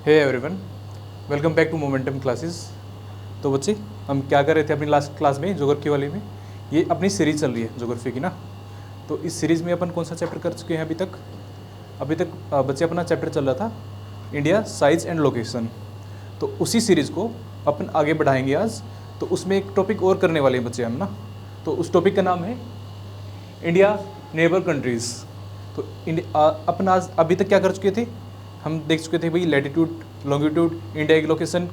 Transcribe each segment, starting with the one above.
Hey everyone, welcome back to Momentum classes. तो बच्चे, हम क्या कर रहे थे अपनी लास्ट क्लास में ज्योग्राफी वाले में। ये अपनी सीरीज़ चल रही है ज्योग्राफी की ना। तो इस सीरीज़ में अपन कौन सा चैप्टर कर चुके हैं अभी तक बच्चे अपना चैप्टर चल रहा था इंडिया साइज एंड लोकेशन। तो उसी सीरीज़ को अपन आगे बढ़ाएंगे आज। तो उसमें एक टॉपिक और करने वाले हैं बच्चे हम ना। तो उस टॉपिक का नाम है इंडिया नेबर कंट्रीज़। तो अपन आज अभी तक क्या कर चुके थे, हम देख चुके थे भाई लैटिट्यूड लॉन्गिट्यूड, इंडिया की लोकेशन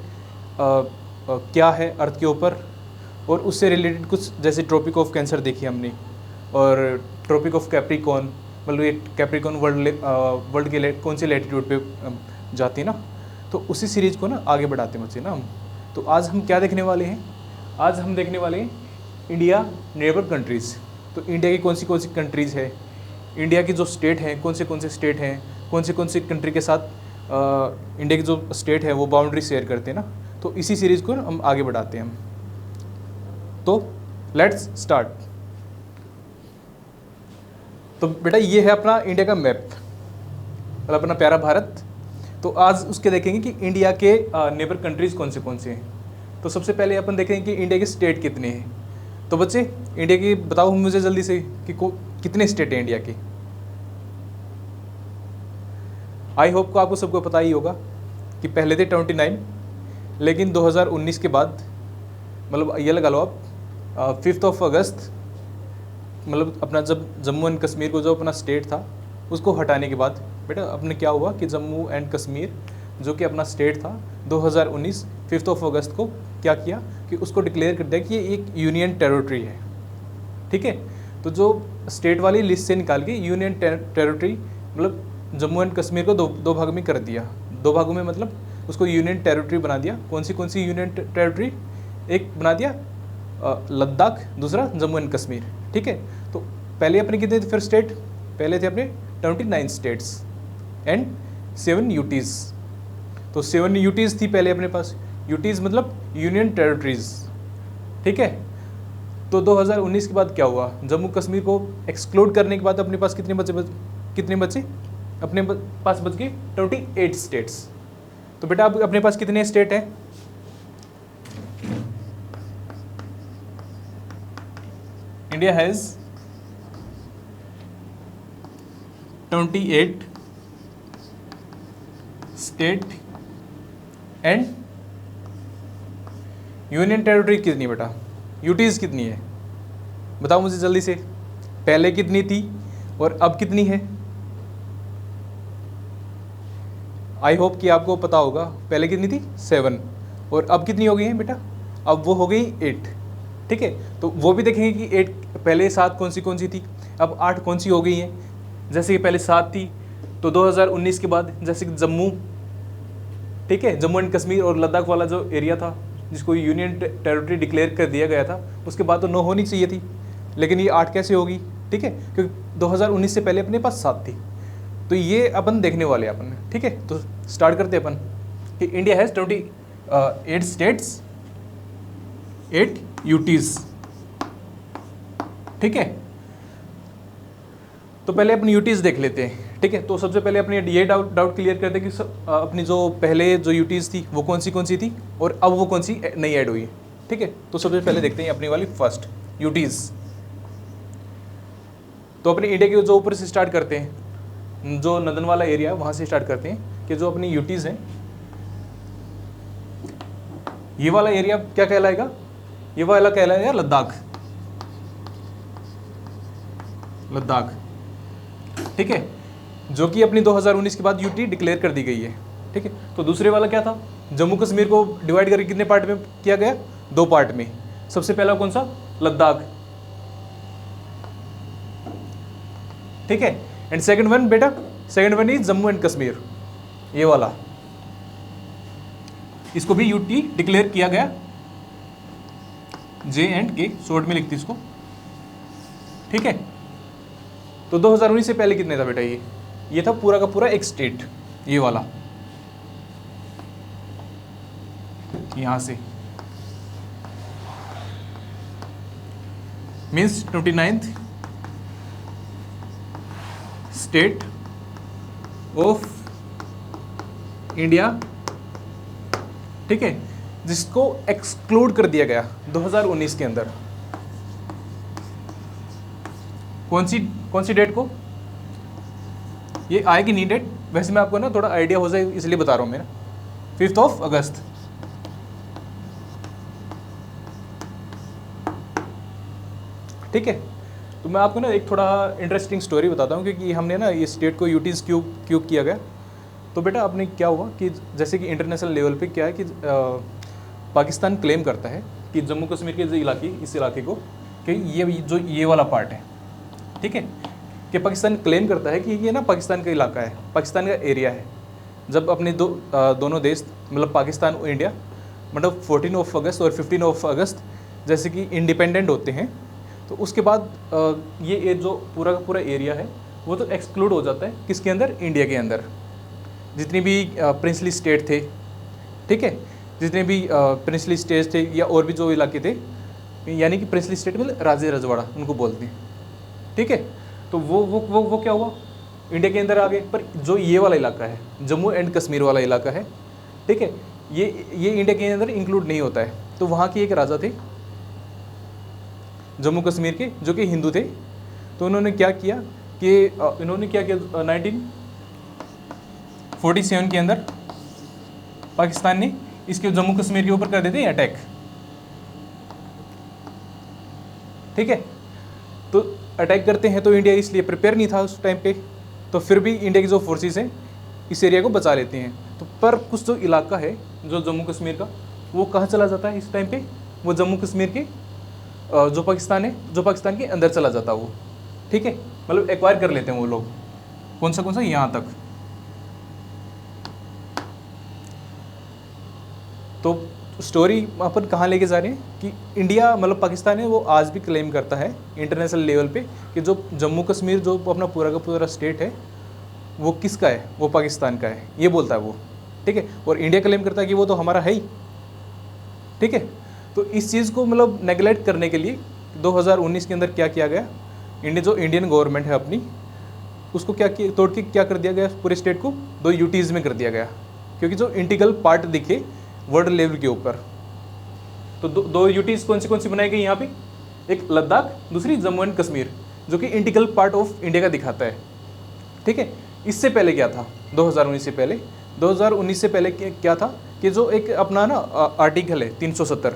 क्या है अर्थ के ऊपर, और उससे रिलेटेड कुछ जैसे ट्रॉपिक ऑफ कैंसर देखी हमने, और ट्रॉपिक ऑफ कैप्रिकॉर्न, मतलब ये कैप्रिकॉर्न वर्ल्ड के कौन से लैटिट्यूड पे जाती है ना। तो उसी सीरीज़ को ना आगे बढ़ाते हैं बच्चे ना हम। तो आज हम क्या देखने वाले हैं, आज हम देखने वाले हैं इंडिया नेबर कंट्रीज़। तो इंडिया की कौन सी कंट्रीज़ है, इंडिया की जो स्टेट हैं कौन से स्टेट हैं, कौन से कंट्री के साथ इंडिया की जो स्टेट है वो बाउंड्री शेयर करते हैं ना। तो इसी सीरीज़ को हम आगे बढ़ाते हैं हम। तो लेट्स स्टार्ट। तो बेटा ये है अपना इंडिया का मैप, मतलब अपना प्यारा भारत। तो आज उसके देखेंगे कि इंडिया के नेबर कंट्रीज़ कौन से हैं। तो सबसे पहले अपन देखेंगे कि इंडिया के स्टेट कितने हैं। तो बच्चे इंडिया की बताओ मुझे जल्दी से कि कितने स्टेट हैं इंडिया के। आई होप को आपको सबको पता ही होगा कि पहले थे 29, लेकिन 2019 के बाद, मतलब ये लगा लो आप 5 अगस्त, मतलब अपना जब जम्मू एंड कश्मीर को जो अपना स्टेट था उसको हटाने के बाद बेटा अपने क्या हुआ कि जम्मू एंड कश्मीर जो कि अपना स्टेट था 2019 5 अगस्त को क्या किया कि उसको डिक्लेयर कर दिया कि ये एक यूनियन टेरिटरी है। ठीक है, तो जो स्टेट वाली लिस्ट से निकाल के यूनियन टेरिटरी, मतलब जम्मू एंड कश्मीर को दो भाग में कर दिया। दो भागों में मतलब उसको यूनियन टेरिटरी बना दिया। कौन सी यूनियन टेरिटरी, एक बना दिया लद्दाख, दूसरा जम्मू एंड कश्मीर। ठीक है, तो पहले अपने कितने थे फिर स्टेट, पहले थे अपने 29 स्टेट्स एंड 7 यूटीज़। तो 7 यूटीज़ थी पहले अपने पास। यूटीज़ मतलब यूनियन टेरिटरीज। ठीक है, तो 2019 के बाद क्या हुआ, जम्मू कश्मीर को एक्सक्लूड करने के बाद अपने पास कितने बचे अपने पास बच गए 28 स्टेट्स। तो बेटा अब अपने पास कितने स्टेट हैं, India has 28 state and union territory कितनी बेटा, यूटीज़ कितनी है बताओ मुझे जल्दी से। पहले कितनी थी और अब कितनी है। आई होप कि आपको पता होगा, पहले कितनी थी 7 और अब कितनी हो गई है बेटा, अब वो हो गई 8। ठीक है, तो वो भी देखेंगे कि 8 पहले 7 कौन सी थी, अब 8 कौन सी हो गई हैं। जैसे कि पहले 7 थी तो 2019 के बाद जैसे कि जम्मू, ठीक है, जम्मू एंड कश्मीर और लद्दाख वाला जो एरिया था जिसको यूनियन टेरिटरी डिक्लेयर कर दिया गया था, उसके बाद तो 9 होनी चाहिए थी, लेकिन ये 8 कैसे होगी। ठीक है, क्योंकि 2019 से पहले अपने पास 7 थी। तो ये अपन देखने वाले हैं अपन। ठीक है, तो स्टार्ट करते हैं अपन कि इंडिया हैज़ 28 स्टेट्स 8 यूटीज़। ठीक है, तो पहले अपन यूटीज़ देख लेते हैं। ठीक है, तो सबसे पहले अपने ये डाउट क्लियर करते हैं कि अपनी जो पहले जो यूटीज़ थी वो कौन सी थी और अब वो कौन सी नई ऐड हुई है। ठीक है, तो सबसे पहले देखते हैं अपनी वाली फर्स्ट यूटीज़। तो अपने इंडिया के जो ऊपर से स्टार्ट करते हैं, जो नदन वाला एरिया है वहाँ से स्टार्ट करते हैं कि जो अपनी यूटीज़ हैं, ये वाला एरिया क्या कहलाएगा, ये वाला कहलाएगा लद्दाख। लद्दाख, ठीक है, जो कि अपनी 2019 के बाद यूटी डिक्लेयर कर दी गई है। ठीक है, तो दूसरे वाला क्या था, जम्मू कश्मीर को डिवाइड करके कितने पार्ट में किया गया, 2 पार्ट में। सबसे पहला कौन सा, लद्दाख। ठीक है, एंड सेकंड वन बेटा, second one is Jammu and Kashmir, ये वाला, इसको भी यूटी डिक्लेयर किया गया, J&K शॉर्ट में लिखती इसको। ठीक है, तो 2019 से पहले कितने था बेटा, ये था पूरा का पूरा एक स्टेट, ये वाला यहां से means 29th state of India ठीक है, जिसको एक्सक्लूड कर दिया गया 2019 के अंदर। कौन सी डेट को? ये आएगी नहीं डेट, वैसे मैं आपको ना थोड़ा आइडिया हो जाए इसलिए बता रहा हूँ मैं, 5 अगस्त। ठीक है, तो मैं आपको ना एक थोड़ा इंटरेस्टिंग स्टोरी बताता हूँ, क्योंकि हमने ना ये स्टेट को यूटीज क्यों किया गया। तो बेटा आपने क्या हुआ कि जैसे कि इंटरनेशनल लेवल पे क्या है कि पाकिस्तान क्लेम करता है कि जम्मू कश्मीर के जो इस इलाके को कि ये वाला पार्ट है, ठीक है, कि पाकिस्तान क्लेम करता है कि ये ना पाकिस्तान का इलाका है, पाकिस्तान का एरिया है। जब अपने दोनों देश मतलब पाकिस्तान और इंडिया मतलब 14 अगस्त और 15 अगस्त जैसे कि इंडिपेंडेंट होते हैं, तो उसके बाद ये जो पूरा का पूरा एरिया है वो तो एक्सक्लूड हो जाता है किसके अंदर? इंडिया के अंदर। जितनी भी प्रिंसली स्टेट थे, ठीक है, जितने भी प्रिंसली स्टेट थे या और भी जो इलाके थे, यानी कि प्रिंसली स्टेट मतलब राजे रजवाड़ा उनको बोलते हैं, ठीक है, तो वो क्या हुआ? इंडिया के अंदर आ गए। पर जो ये वाला इलाका है, जम्मू एंड कश्मीर वाला इलाका है, ठीक है, ये इंडिया के अंदर इंक्लूड नहीं होता है। तो वहाँ के एक राजा थे जम्मू कश्मीर के, जो कि हिंदू थे। तो उन्होंने क्या किया कि 1947 के अंदर पाकिस्तान ने इसके जम्मू कश्मीर के ऊपर कर देते हैं अटैक, ठीक है। तो अटैक करते हैं तो इंडिया इसलिए प्रिपेयर नहीं था उस टाइम पे, तो फिर भी इंडिया की जो फोर्सेस हैं इस एरिया को बचा लेते हैं। तो पर कुछ जो इलाका है जो जम्मू कश्मीर का, वो कहाँ चला जाता है इस टाइम पे? वो जम्मू कश्मीर के जो पाकिस्तान है, जो पाकिस्तान के अंदर चला जाता है वो, ठीक है, मतलब एक्वायर कर लेते हैं वो लोग। कौन सा यहाँ तक। तो स्टोरी अपन कहाँ लेके जा रहे हैं कि इंडिया मतलब पाकिस्तान है वो आज भी क्लेम करता है इंटरनेशनल लेवल पे कि जो जम्मू कश्मीर जो अपना पूरा का पूरा स्टेट है वो किसका है? वो पाकिस्तान का है, ये बोलता है वो, ठीक है। और इंडिया क्लेम करता है कि वो तो हमारा है ही, ठीक है। तो इस चीज़ को मतलब नेगलेक्ट करने के लिए 2019 के अंदर क्या किया गया? इंडियन गवर्नमेंट है अपनी, उसको क्या किया, तोड़ के क्या कर दिया गया? पूरे स्टेट को 2 यूटीज़ में कर दिया गया, क्योंकि जो इंटीग्रल पार्ट दिखे वर्ल्ड लेवल के ऊपर। तो 2 यूटीज़ कौन सी बनाई गई यहाँ पे? एक लद्दाख, दूसरी जम्मू एंड कश्मीर, जो कि इंटीग्रल पार्ट ऑफ इंडिया का दिखाता है, ठीक है। इससे पहले क्या था? 2019 से पहले क्या था कि जो एक अपना ना आर्टिकल है 370,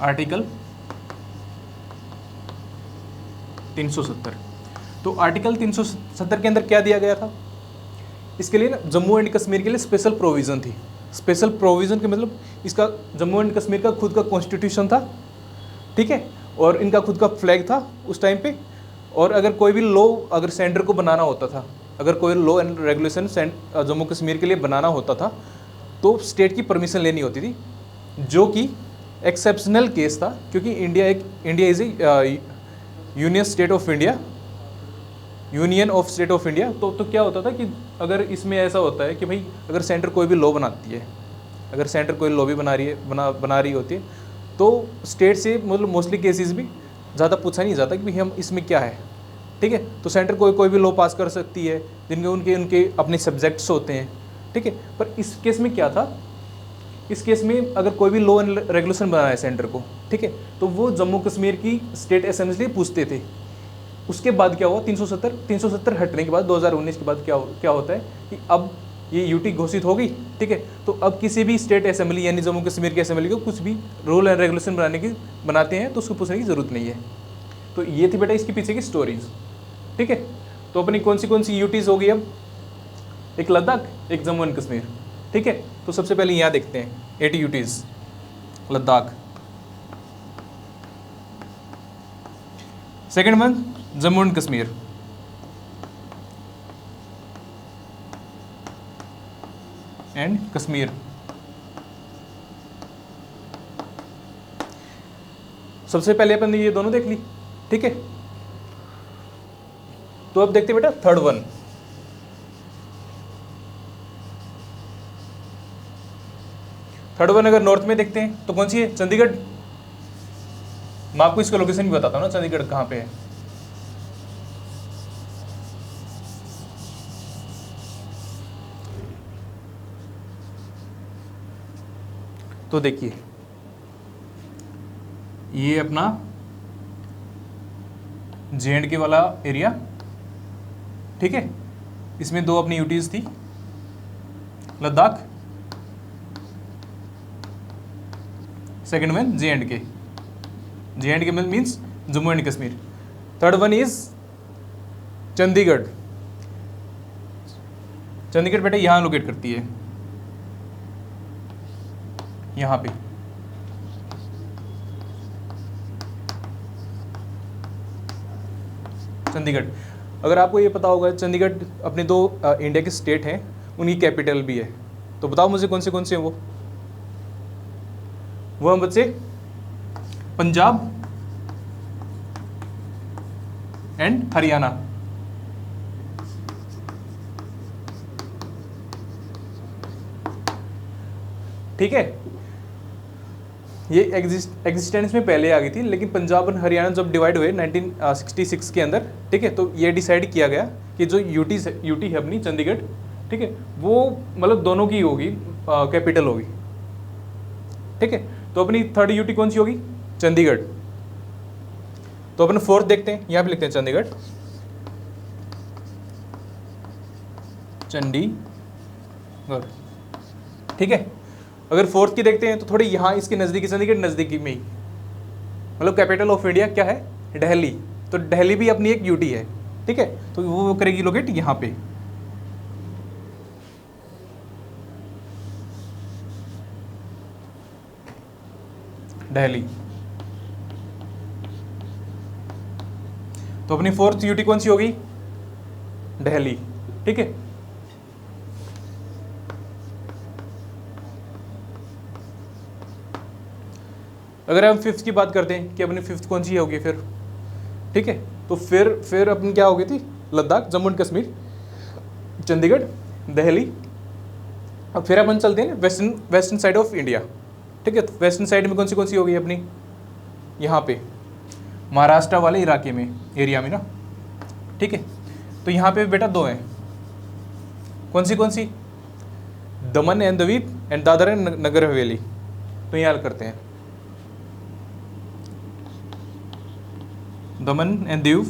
आर्टिकल 370। तो आर्टिकल 370 के अंदर क्या दिया गया था? इसके लिए ना जम्मू एंड कश्मीर के लिए स्पेशल प्रोविज़न थी। स्पेशल प्रोविज़न के मतलब इसका जम्मू एंड कश्मीर का खुद का कॉन्स्टिट्यूशन था, ठीक है, और इनका खुद का फ्लैग था उस टाइम पे। और अगर कोई भी लॉ अगर सेंटर को बनाना होता था, अगर कोई law and regulation Jammu Kashmir के लिए बनाना होता था, तो स्टेट की परमिशन लेनी होती थी, जो कि एक्सेप्शनल केस था, क्योंकि India is A union of state of India. तो क्या होता था कि अगर इसमें ऐसा होता है कि भाई अगर सेंटर कोई भी लॉ बनाती है, अगर सेंटर कोई लॉ भी बना रही होती है, तो स्टेट से मतलब मोस्टली केसेस भी ज़्यादा पूछा नहीं जाता कि भाई हम इसमें क्या है, ठीक है। तो सेंटर कोई भी लॉ पास कर सकती है जिनके उनके अपने सब्जेक्ट्स होते हैं, ठीक है। पर इस केस में क्या था? इस केस में अगर कोई भी लॉ एंड रेगुलेशन बनाना है सेंटर को, ठीक है, तो वो जम्मू कश्मीर की स्टेट असेंबली पूछते थे। उसके बाद क्या हुआ? 370 हटने के बाद 2019 के बाद क्या होता है कि अब ये यूटी घोषित हो गई, ठीक है। तो अब किसी भी स्टेट असेंबली यानी जम्मू कश्मीर की असेंबली को कुछ भी रूल एंड रेगुलेशन बनाते हैं तो उसको पूछने की ज़रूरत नहीं है। तो ये थी बेटा इसके पीछे की स्टोरीज, ठीक है। तो अपनी कौन सी यूटीज़ होगी अब? एक लद्दाख, एक जम्मू एंड कश्मीर, ठीक है। तो सबसे पहले यहाँ देखते हैं 8 UTs Ladakh. Second one Jammu and Kashmir, सबसे पहले अपन ने ये दोनों देख ली, ठीक है। तो अब देखते बेटा थर्ड वन। अगर नॉर्थ में देखते हैं तो कौन सी है? चंडीगढ़। मैं आपको इसका लोकेशन भी बताता हूँ ना, चंडीगढ़ कहाँ पे है। तो देखिए ये अपना JNK वाला एरिया, ठीक है, इसमें दो अपनी यूटीज थी, Ladakh, second one JNK means Jammu and Kashmir, third one is Chandigarh. Chandigarh बेटा यहाँ लोकेट करती है, यहाँ पे, चंडीगढ़। अगर आपको ये पता होगा चंडीगढ़ अपने दो इंडिया के स्टेट हैं, उनकी कैपिटल भी है, तो बताओ मुझे कौन से हैं वो हम बच्चे, पंजाब एंड हरियाणा। ठीक है, ये एग्जिस्टेंस में पहले आ गई थी, लेकिन पंजाब और हरियाणा जब डिवाइड हुए 1966 के अंदर, ठीक है, तो ये डिसाइड किया गया कि जो यूटी है अपनी चंडीगढ़, ठीक है, वो मतलब दोनों की होगी, कैपिटल होगी, ठीक है। तो अपनी थर्ड यूटी कौन सी होगी, चंडीगढ़। तो अपन फोर्थ देखते हैं, यहाँ पे लिखते हैं चंडीगढ़, चंडीगढ़, ठीक है। अगर फोर्थ की देखते हैं तो थोड़ी यहाँ इसके नज़दीकी, चंडीगढ़ नज़दीकी में ही, मतलब कैपिटल ऑफ इंडिया क्या है, दिल्ली, तो दिल्ली भी अपनी एक यूटी है, ठीक है, तो वो करेगी लोकेट यहाँ पे। दिल्ली, तो अपनी फोर्थ यूटी कौन सी होगी, दिल्ली, ठीक है। अगर हम फिफ्थ की बात करते हैं कि अपनी फिफ्थ कौन सी होगी फिर, ठीक है, तो फिर अपनी क्या हो गई थी, लद्दाख, जम्मू एंड कश्मीर, चंडीगढ़, दिल्ली। अब फिर अपन चलते हैं वेस्टर्न साइड ऑफ इंडिया, ठीक है। तो वेस्टर्न साइड में कौन सी होगी अपनी, यहाँ पे महाराष्ट्र वाले इलाके में, एरिया में ना, ठीक है। तो यहाँ पे बेटा दो हैं, कौन सी, दमन एंड द्वीप एंड दादर एंड नगर हवेली। तो यहाँ करते हैं Daman and Diu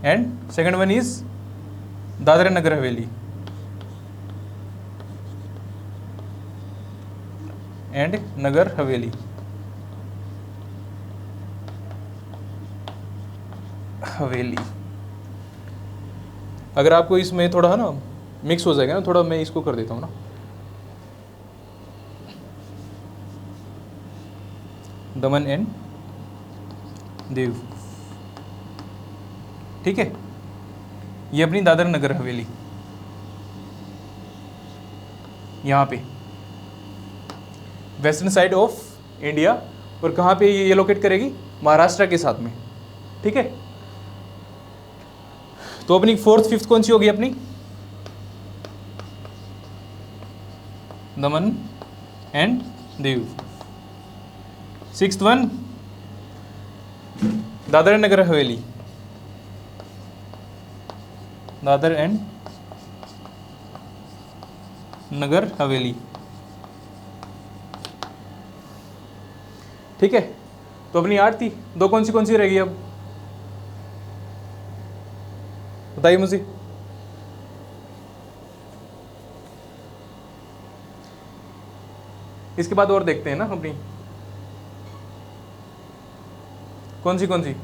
and second one is Dadra and Nagar Haveli and Nagar हवेली। अगर आपको इसमें थोड़ा है ना मिक्स हो जाएगा ना, थोड़ा मैं इसको कर देता हूँ ना, दमन एंड दीव, ठीक है। ये अपनी दादर नगर हवेली, यहाँ पे वेस्टर्न साइड ऑफ इंडिया, और कहाँ पे ये लोकेट करेगी, महाराष्ट्र के साथ में, ठीक है। तो अपनी फोर्थ फिफ्थ कौन सी होगी अपनी, Daman and Diu. Sixth one Dadra and Nagar Haveli, Dadra and Nagar हवेली, ठीक है। तो अपनी 8 थी, दो कौन सी रहेगी अब बताइए मुझे। इसके बाद और देखते हैं ना अपनी कौन सी।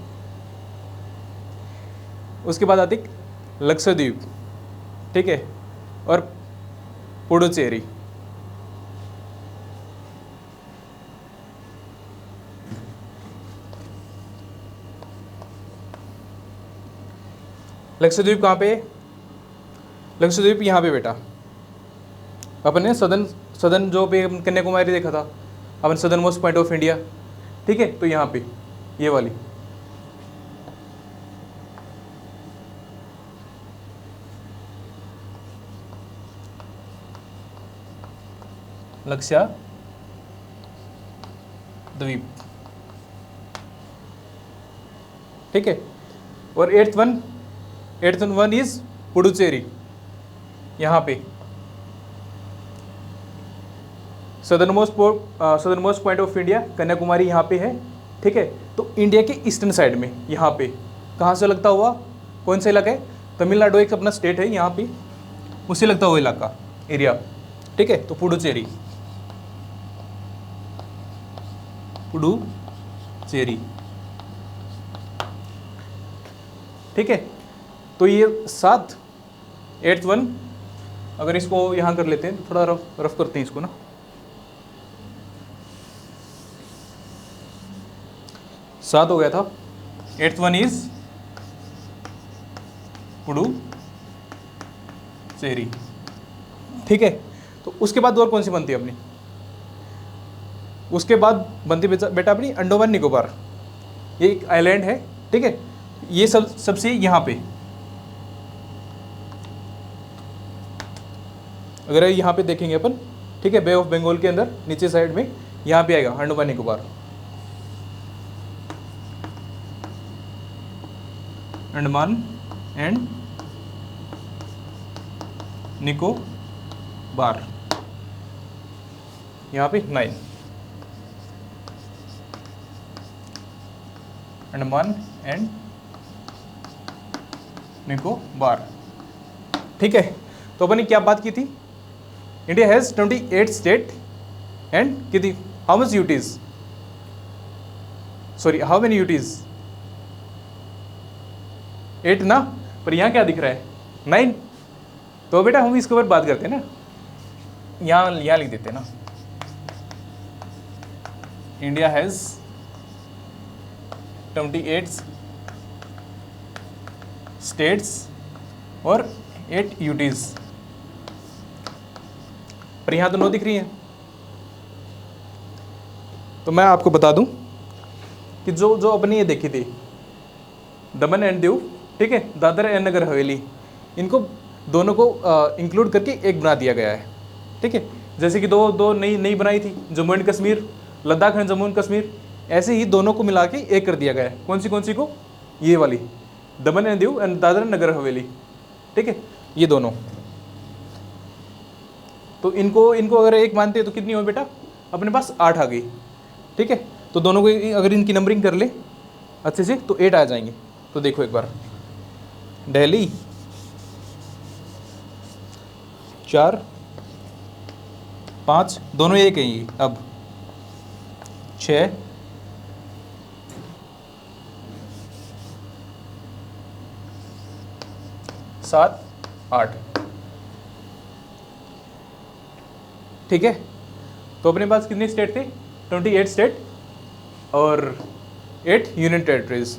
उसके बाद आती लक्षद्वीप, ठीक है, और पुडुचेरी। लक्षद्वीप कहाँ पे, लक्षद्वीप यहाँ पे बेटा, अपन ने सदन जो पे कन्याकुमारी देखा था अपन, southernmost point of India, ठीक है। तो यहाँ पे ये वाली लक्षद्वीप, ठीक है। और एट्थ वन इज पुडुचेरी, यहाँ पे southern most point of India Kanyakumari यहाँ पे है, ठीक है। तो इंडिया के ईस्टर्न साइड में यहाँ पे कहाँ से लगता हुआ, कौन सा इलाका है, तमिलनाडु एक अपना स्टेट है यहाँ पे, उससे लगता हुआ इलाका एरिया, ठीक है। तो पुडुचेरी, पुडुचेरी, ठीक है। तो ये 7, 8th वन, अगर इसको यहाँ कर लेते हैं तो थोड़ा रफ करते हैं इसको ना, सात हो गया था। 8th वन इज पुडुचेरी, ठीक है। तो उसके बाद और कौन सी बनती है अपनी, उसके बाद बनती बेटा अपनी अंडोमान निकोबार, ये एक आइलैंड है, ठीक है। ये सबसे यहाँ पे, अगर यहाँ पे देखेंगे अपन, ठीक है, बे ऑफ बंगाल के अंदर नीचे साइड में यहाँ पे आएगा अंडोमान निकोबार, अंडमान एंड निकोबार, यहाँ पे 9, अंडमान एंड निकोबार, ठीक है। तो अपन ने क्या बात की थी, इंडिया हैज 28 स्टेट एंड कितनी, how much UTs, sorry how many UTs, 8 ना, पर यहाँ क्या दिख रहा है 9। तो बेटा हम इसके ऊपर बात करते हैं ना, यहाँ लिख देते हैं ना, इंडिया हैज 28 स्टेट्स और 8 यूटीज, पर यहाँ तो 9 दिख रही है। तो मैं आपको बता दूं कि जो अपनी ये देखी थी दमन एंड दीव, ठीक है, दादरा एंड नगर हवेली, इनको दोनों को इंक्लूड करके एक बना दिया गया है, ठीक है। जैसे कि दो नई बनाई थी, Jammu and Kashmir, Ladakh and Jammu and Kashmir, ऐसे ही दोनों को मिला के एक कर दिया गया है। कौन सी को, ये वाली दमन एंड दीव एंड दादरा नगर हवेली, ठीक है, ये दोनों। तो इनको अगर एक मानते हैं तो कितनी हो बेटा, अपने पास 8 आ गई, ठीक है। तो दोनों को अगर इनकी नंबरिंग कर ले अच्छे से तो 8 आ जाएंगे। तो देखो एक बार, दिल्ली 4, 5, दोनों एक हैं ये, अब 6, 7, 8, ठीक है। तो अपने पास कितने स्टेट थे, 28 स्टेट और 8 यूनियन टेरिटरीज।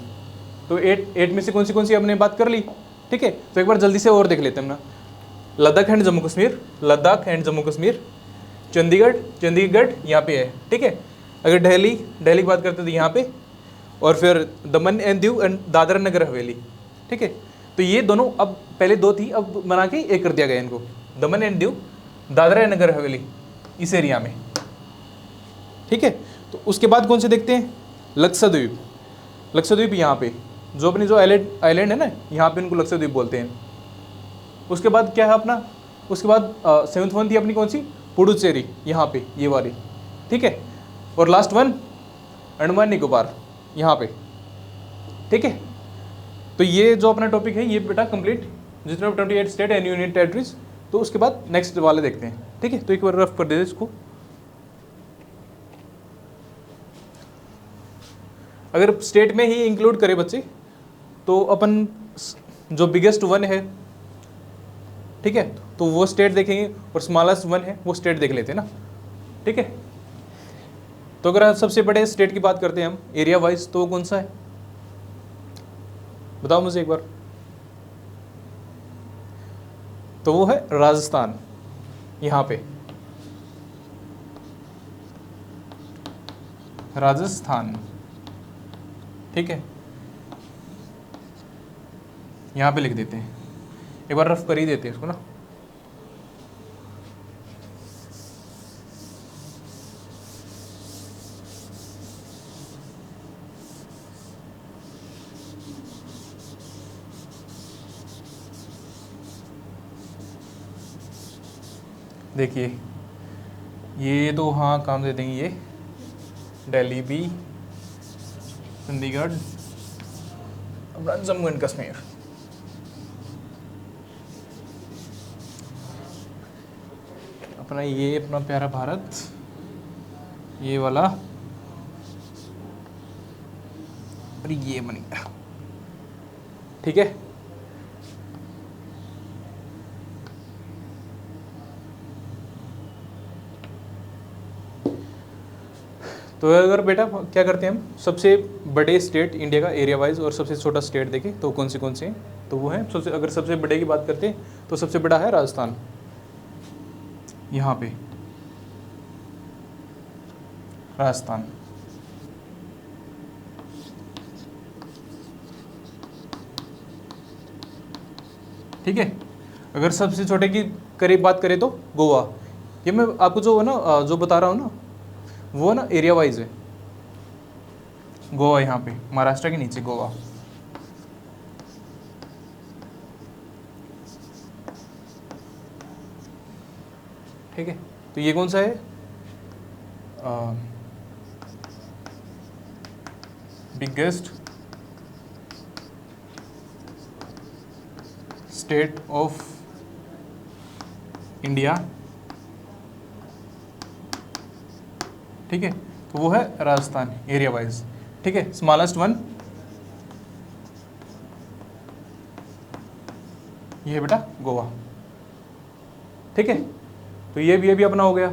तो 8 में से कौन सी हमने बात कर ली, ठीक है। तो एक बार जल्दी से और देख लेते हैं ना, लद्दाख एंड जम्मू कश्मीर, चंडीगढ़ यहाँ पे है, ठीक है। अगर दिल्ली की बात करते तो यहाँ पे, और फिर दमन एंड दीव एंड दादरा नगर हवेली, ठीक है। तो ये दोनों, अब पहले 2 थी, अब बना के एक कर दिया गया इनको, दमन एंड दीव, दादरा एंड नगर हवेली, इस एरिया में, ठीक है। तो उसके बाद कौन से देखते हैं, लक्षद्वीप यहाँ पे, जो अपनी जो आइलैंड है ना, यहाँ पे उनको लक्षद्वीप बोलते हैं। उसके बाद क्या है अपना, उसके बाद 7th वन थी अपनी कौन सी, पुडुचेरी, यहाँ पे ये वाली, ठीक है। और लास्ट वन अंडमान निकोबार यहाँ पे, ठीक है। तो ये जो अपना टॉपिक है ये बेटा कंप्लीट, जितने 28 स्टेट एंड यूनियन टेरिटरीज। तो उसके बाद नेक्स्ट वाले देखते हैं, ठीक है। तो एक बार रफ कर दे इसको, अगर स्टेट में ही इंक्लूड करें बच्चे तो अपन जो बिगेस्ट वन है, ठीक है, तो वो स्टेट देखेंगे, और स्मॉलेस्ट वन है वो स्टेट देख लेते हैं ना, ठीक है। तो अगर सबसे बड़े स्टेट की बात करते हैं हम एरिया वाइज, तो कौन सा है, बताओ मुझे एक बार। तो वो है राजस्थान, यहाँ पे राजस्थान, ठीक है, यहाँ पे लिख देते हैं, एक बार रफ कर ही देते हैं इसको ना। देखिए ये तो हाँ काम दे देंगे, ये दिल्ली भी, चंडीगढ़, अपना जम्मू एंड कश्मीर। अपना ये अपना प्यारा भारत, ये वाला, और ये बन गया। ठीक है, तो अगर बेटा क्या करते हैं हम, सबसे बड़े स्टेट इंडिया का एरिया वाइज और सबसे छोटा स्टेट देखें तो कौन से हैं, तो वो है सबसे, अगर सबसे बड़े की बात करते हैं तो सबसे बड़ा है राजस्थान, यहाँ पे राजस्थान। ठीक है, अगर सबसे छोटे की करीब बात करें तो गोवा। ये मैं आपको जो है ना जो बता रहा हूँ ना, वो ना एरिया वाइज है। गोवा यहाँ पे महाराष्ट्र के नीचे गोवा। ठीक है, तो ये कौन सा है, बिगेस्ट स्टेट ऑफ इंडिया। ठीक है, तो वो है राजस्थान एरिया वाइज। ठीक है, स्मॉलेस्ट वन ये है बेटा गोवा। ठीक है, तो ये भी अपना हो गया।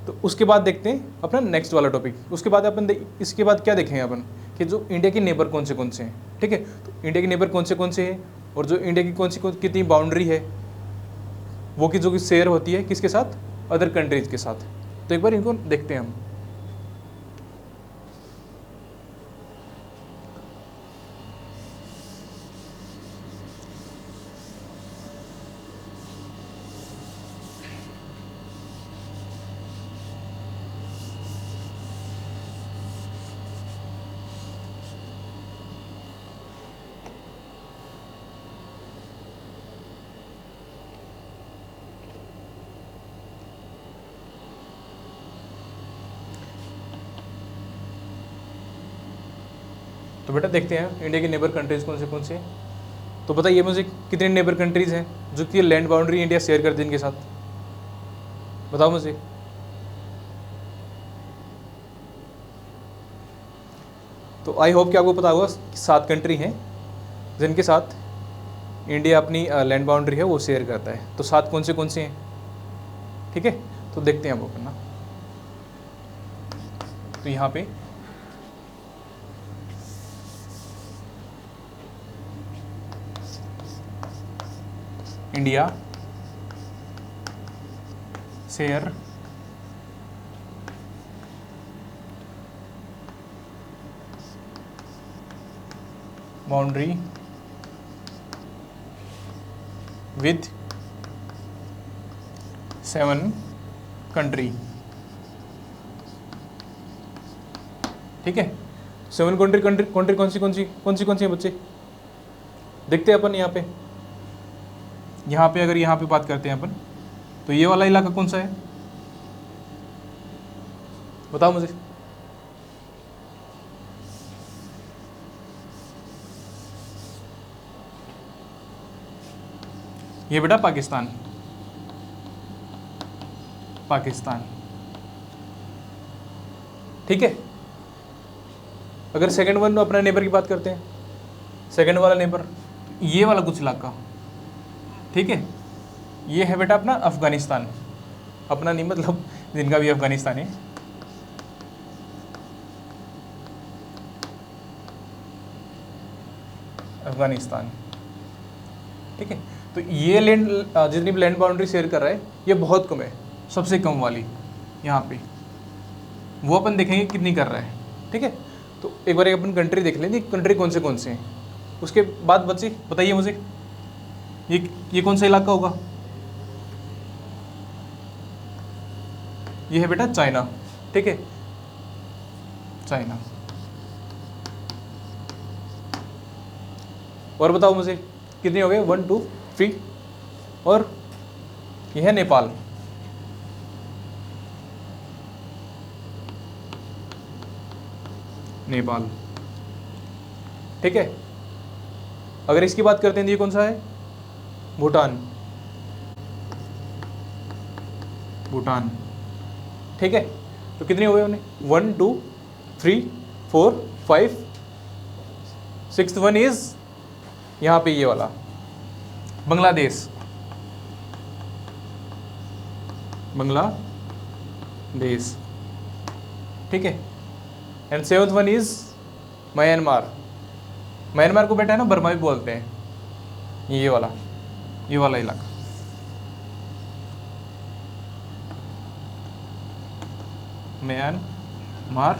तो उसके बाद देखते हैं अपना नेक्स्ट वाला टॉपिक। उसके बाद अपन इसके बाद क्या देखेंगे अपन कि जो इंडिया के नेबर कौन से हैं। ठीक है, तो इंडिया के नेबर कौन से हैं और जो इंडिया की कितनी बाउंड्री है, वो की जो शेयर होती है किसके साथ, अदर कंट्रीज के साथ। तो एक बार इनको देखते हैं हम। तो बेटा देखते हैं इंडिया के नेबर कंट्रीज़ कौन से हैं। तो बताइए मुझे कितने नेबर कंट्रीज़ हैं जो कि लैंड बाउंड्री इंडिया शेयर करते हैं इनके साथ, बताओ मुझे। तो आई होप कि आपको पता होगा 7 कंट्री हैं जिनके साथ इंडिया अपनी लैंड बाउंड्री है वो शेयर करता है। तो 7 कौन से हैं। ठीक है, तो देखते हैं आप अपन ना। तो यहाँ पे India share boundary with 7 country. ठीक है, 7 कंट्री कौन सी है बच्चे, देखते हैं अपन यहाँ पे अगर यहाँ पे बात करते हैं अपन, तो ये वाला इलाका कौन सा है, बताओ मुझे। ये बेटा पाकिस्तान। ठीक है, अगर सेकंड वन अपना नेबर की बात करते हैं, सेकंड वाला नेबर ये वाला कुछ इलाका। ठीक है, ये है बेटा अपना अफगानिस्तान। अपना नहीं मतलब जिनका भी अफगानिस्तान है। अफगानिस्तान। ठीक है, तो ये लैंड जितनी भी लैंड बाउंड्री शेयर कर रहा है ये बहुत कम है, सबसे कम वाली यहाँ पे वो अपन देखेंगे कितनी कर रहा है। ठीक है, तो एक बार अपन कंट्री देख लेंगे, कंट्री कौन से हैं। उसके बाद बच्चे बताइए मुझे ये कौन सा इलाका होगा, ये है बेटा चाइना। ठीक है, चाइना। और बताओ मुझे कितने हो गए, 1 2 3, और यह है नेपाल। नेपाल। ठीक है, अगर इसकी बात करते हैं तो ये कौन सा है, भूटान। भूटान। ठीक है, तो कितने हुए उन्हें, 1 2 3 4 5, 6th वन इज यहाँ पे ये वाला बांग्लादेश। बांग्लादेश। ठीक है, and 7th one is Myanmar. Myanmar को बेटा है ना बर्मा भी बोलते हैं, ये वाला इलाका। Myanmar,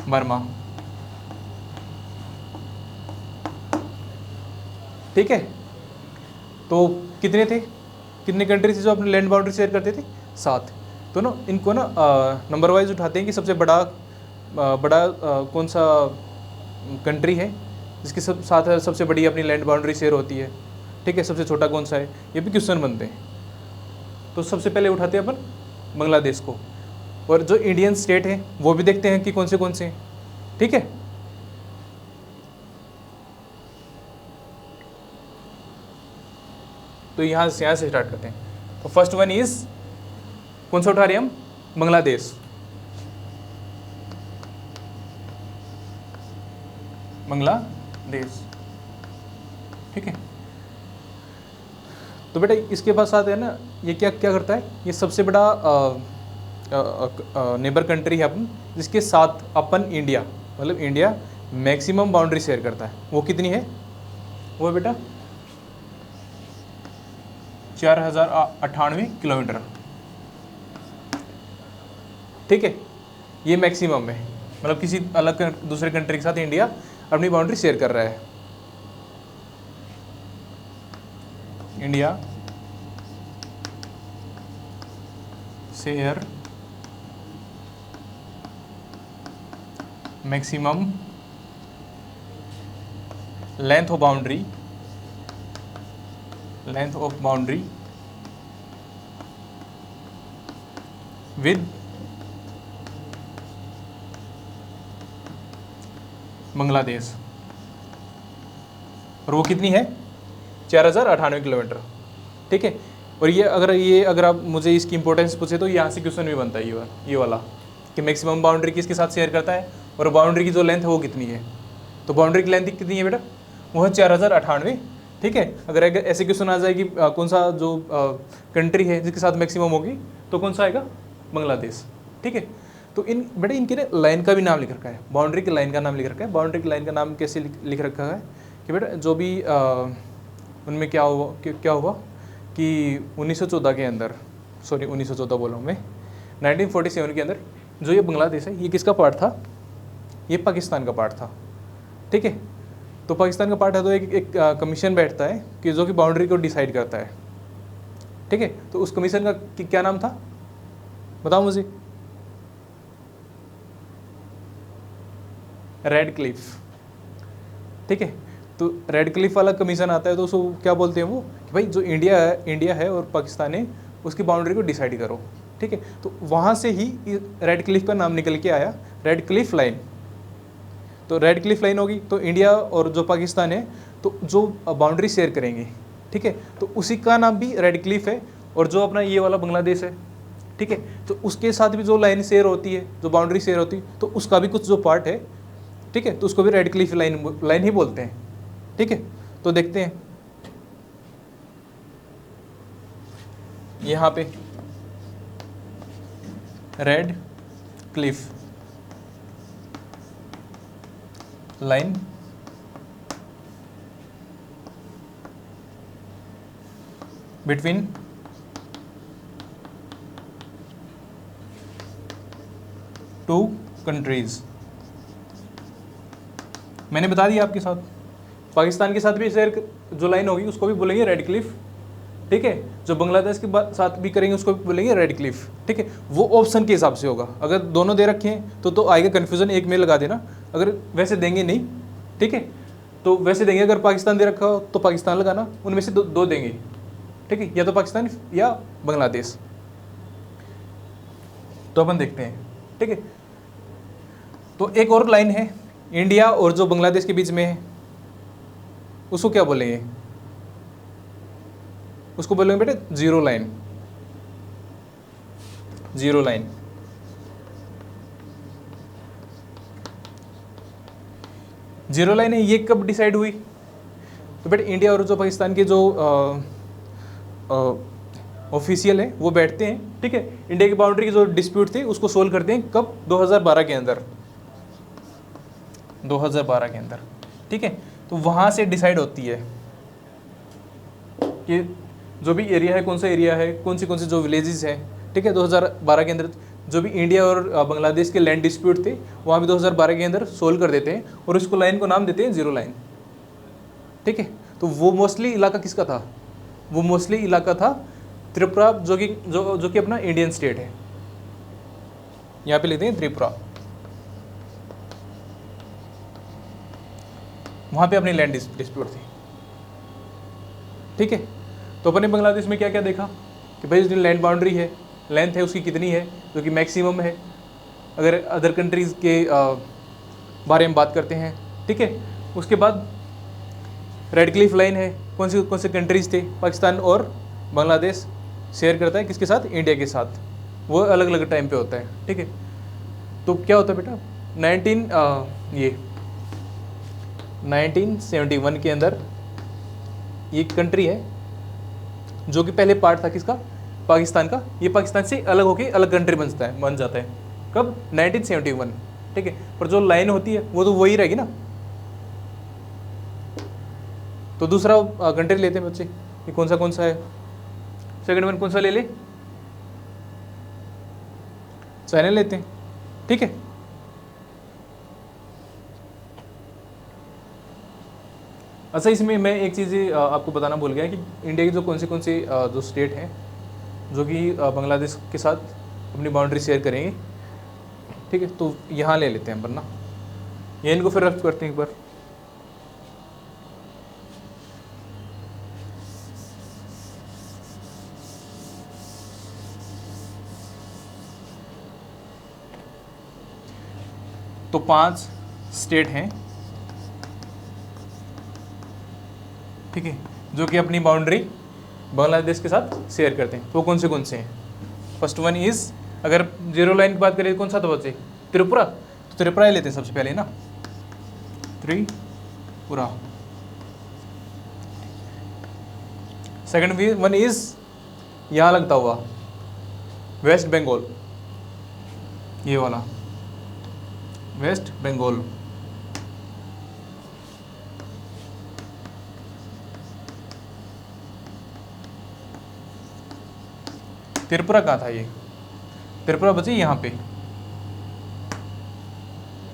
Burma. ठीक है, तो कितने थे, कितने कंट्री थे जो अपने लैंड बाउंड्री शेयर करते थे, 7। तो ना इनको ना नंबर वाइज उठाते हैं कि सबसे बड़ा कौन सा कंट्री है जिसके साथ सबसे बड़ी अपनी लैंड बाउंड्री शेयर होती है। ठीक है, सबसे छोटा कौन सा है, ये भी क्वेश्चन बनते हैं। तो सबसे पहले उठाते हैं अपन बांग्लादेश को, और जो इंडियन स्टेट है वो भी देखते हैं कि कौन से हैं। ठीक है, तो यहाँ से स्टार्ट करते हैं। तो फर्स्ट वन इज कौन सा उठा रहे हैं हम, बांग्लादेश। बांग्लादेश। ठीक है, तो बेटा इसके पास साथ है ना, ये क्या करता है, ये सबसे बड़ा नेबर कंट्री है अपन, जिसके साथ अपन इंडिया, मतलब इंडिया मैक्सिमम बाउंड्री शेयर करता है। वो कितनी है, वो बेटा 4098 किलोमीटर। ठीक है, ये मैक्सिमम है, मतलब किसी अलग दूसरे कंट्री के साथ इंडिया अपनी बाउंड्री शेयर कर रहा है। India share maximum length of boundary with Bangladesh, और वो कितनी है, 4098 किलोमीटर। ठीक है, और ये अगर आप मुझे इसकी इंपॉर्टेंस पूछे तो यहाँ से क्वेश्चन भी बनता है ये वाला कि मैक्सिमम बाउंड्री किसके साथ शेयर करता है, और बाउंड्री की जो लेंथ है वो कितनी है। तो बाउंड्री की लेंथ कितनी है बेटा, वो है 4098। ठीक है, अगर ऐसे क्वेश्चन आ जाए कि कौन सा जो कंट्री है जिसके साथ मैक्सिमम होगी, तो कौन सा आएगा, बांग्लादेश। ठीक है, तो बेटा इनके लाइन का भी नाम लिख रखा है, बाउंड्री की लाइन का नाम लिख रखा है। बाउंड्री की लाइन का नाम कैसे लिख रखा है कि बेटा जो भी उनमें क्या हुआ कि 1914 के अंदर, 1914 बोला हूँ मैं, 1947 के अंदर जो ये बांग्लादेश है, ये किसका पार्ट था, ये पाकिस्तान का पार्ट था। ठीक है, तो पाकिस्तान का पार्ट है, तो एक कमीशन बैठता है कि जो कि बाउंड्री को डिसाइड करता है। ठीक है, तो उस कमीशन का क्या नाम था, बताओ मुझे, रेड क्लिफ। ठीक है, तो रेड क्लिफ वाला कमीशन आता है, तो उसको क्या बोलते हैं वो, कि भाई जो इंडिया है और पाकिस्तान है, उसकी बाउंड्री को डिसाइड करो। ठीक है, तो वहाँ से ही रेड क्लिफ का नाम निकल के आया, रेड क्लिफ लाइन। तो रेड क्लिफ लाइन होगी तो इंडिया और जो पाकिस्तान है तो जो बाउंड्री शेयर करेंगे, ठीक है, तो उसी का नाम भी रेड क्लिफ है। और जो अपना ये वाला बांग्लादेश है, ठीक है, तो उसके साथ भी जो लाइन शेयर होती है, जो बाउंड्री शेयर होती है, तो उसका भी कुछ जो पार्ट है, ठीक है, तो उसको भी रेड क्लिफ लाइन ही बोलते हैं। ठीक है, तो देखते हैं यहाँ पे red Cliff line between two countries. मैंने बता दिया आपके साथ, पाकिस्तान के साथ भी शेयर जो लाइन होगी उसको भी बोलेंगे रेड क्लिफ। ठीक है, जो बांग्लादेश के साथ भी करेंगे उसको भी बोलेंगे रेड क्लिफ। ठीक है, वो ऑप्शन के हिसाब से होगा। अगर दोनों दे रखे हैं तो आएगा कन्फ्यूजन, एक में लगा देना। अगर वैसे देंगे नहीं, ठीक है, तो वैसे देंगे, अगर पाकिस्तान दे रखा हो तो पाकिस्तान लगाना, उनमें से दो देंगे। ठीक है, या तो पाकिस्तान या बांग्लादेश। तो अपन देखते हैं। ठीक है, तो एक और लाइन है इंडिया और जो बांग्लादेश के बीच में है, उसको क्या बोलेंगे? उसको बोलेंगे बेटे zero line. Zero line. Zero line है, ये कब डिसाइड हुई? तो बेटे इंडिया और जो पाकिस्तान के जो ऑफिशियल है वो बैठते हैं, ठीक है, इंडिया की बाउंड्री की जो डिस्प्यूट थी उसको सोल्व करते हैं। कब? 2012 के अंदर। 2012 के अंदर, ठीक है। तो वहाँ से डिसाइड होती है कि जो भी एरिया है, कौन सा एरिया है, कौन सी जो विलेजेस हैं, ठीक है। 2012 के अंदर जो भी इंडिया और बांग्लादेश के लैंड डिस्प्यूट थे वहाँ भी 2012 के अंदर सोल्व कर देते हैं और उसको लाइन को नाम देते हैं जीरो लाइन, ठीक है। तो वो मोस्टली इलाका किसका था? वो मोस्टली इलाका था त्रिपुरा, जो कि अपना इंडियन स्टेट है। यहाँ पे लेते हैं त्रिपुरा, वहाँ पे अपनी लैंड डिस्प्यूट थी, ठीक है। तो अपने बांग्लादेश में क्या क्या देखा कि भाई जो लैंड बाउंड्री है, लेंथ है उसकी कितनी है, जो कि मैक्सिमम है अगर अदर कंट्रीज़ के बारे में बात करते हैं, ठीक है। उसके बाद रेड क्लिफ लाइन है, कौन से कंट्रीज़ थे, पाकिस्तान और बांग्लादेश शेयर करता है किसके साथ? इंडिया के साथ। वो अलग अलग टाइम पे होता है, ठीक है। तो क्या होता है बेटा 1971 के अंदर ये कंट्री है जो कि पहले पार्ट था किसका? पाकिस्तान का। ये पाकिस्तान से अलग होकर अलग कंट्री बन जाता है। कब? 1971, ठीक है। पर जो लाइन होती है वो तो वही रहेगी ना। तो दूसरा कंट्री लेते हैं बच्चे, ये कौन सा है? सेकंड वन कौन सा ले ले? चाइना लेते हैं, ठीक है। अच्छा, इसमें मैं एक चीज़ आपको बताना भूल गया कि इंडिया की जो कौन सी जो स्टेट हैं जो कि बांग्लादेश के साथ अपनी बाउंड्री शेयर करेंगे, ठीक है। तो यहाँ ले लेते हैं वरना ये इनको फिर रफ करते हैं एक बार। तो 5 स्टेट हैं, ठीक है, जो कि अपनी बाउंड्री बांग्लादेश के साथ शेयर करते हैं। तो कौन से हैं? फर्स्ट वन इज, अगर जीरो लाइन की बात करें कौन सा था बच्चे? त्रिपुरा। तो त्रिपुरा ही लेते हैं सबसे पहले ना, त्रिपुरा। सेकंड वन इज यहाँ लगता हुआ वेस्ट बंगाल, ये वाला वेस्ट बंगाल। त्रिपुरा कहाँ था? ये त्रिपुरा बचे यहाँ पे,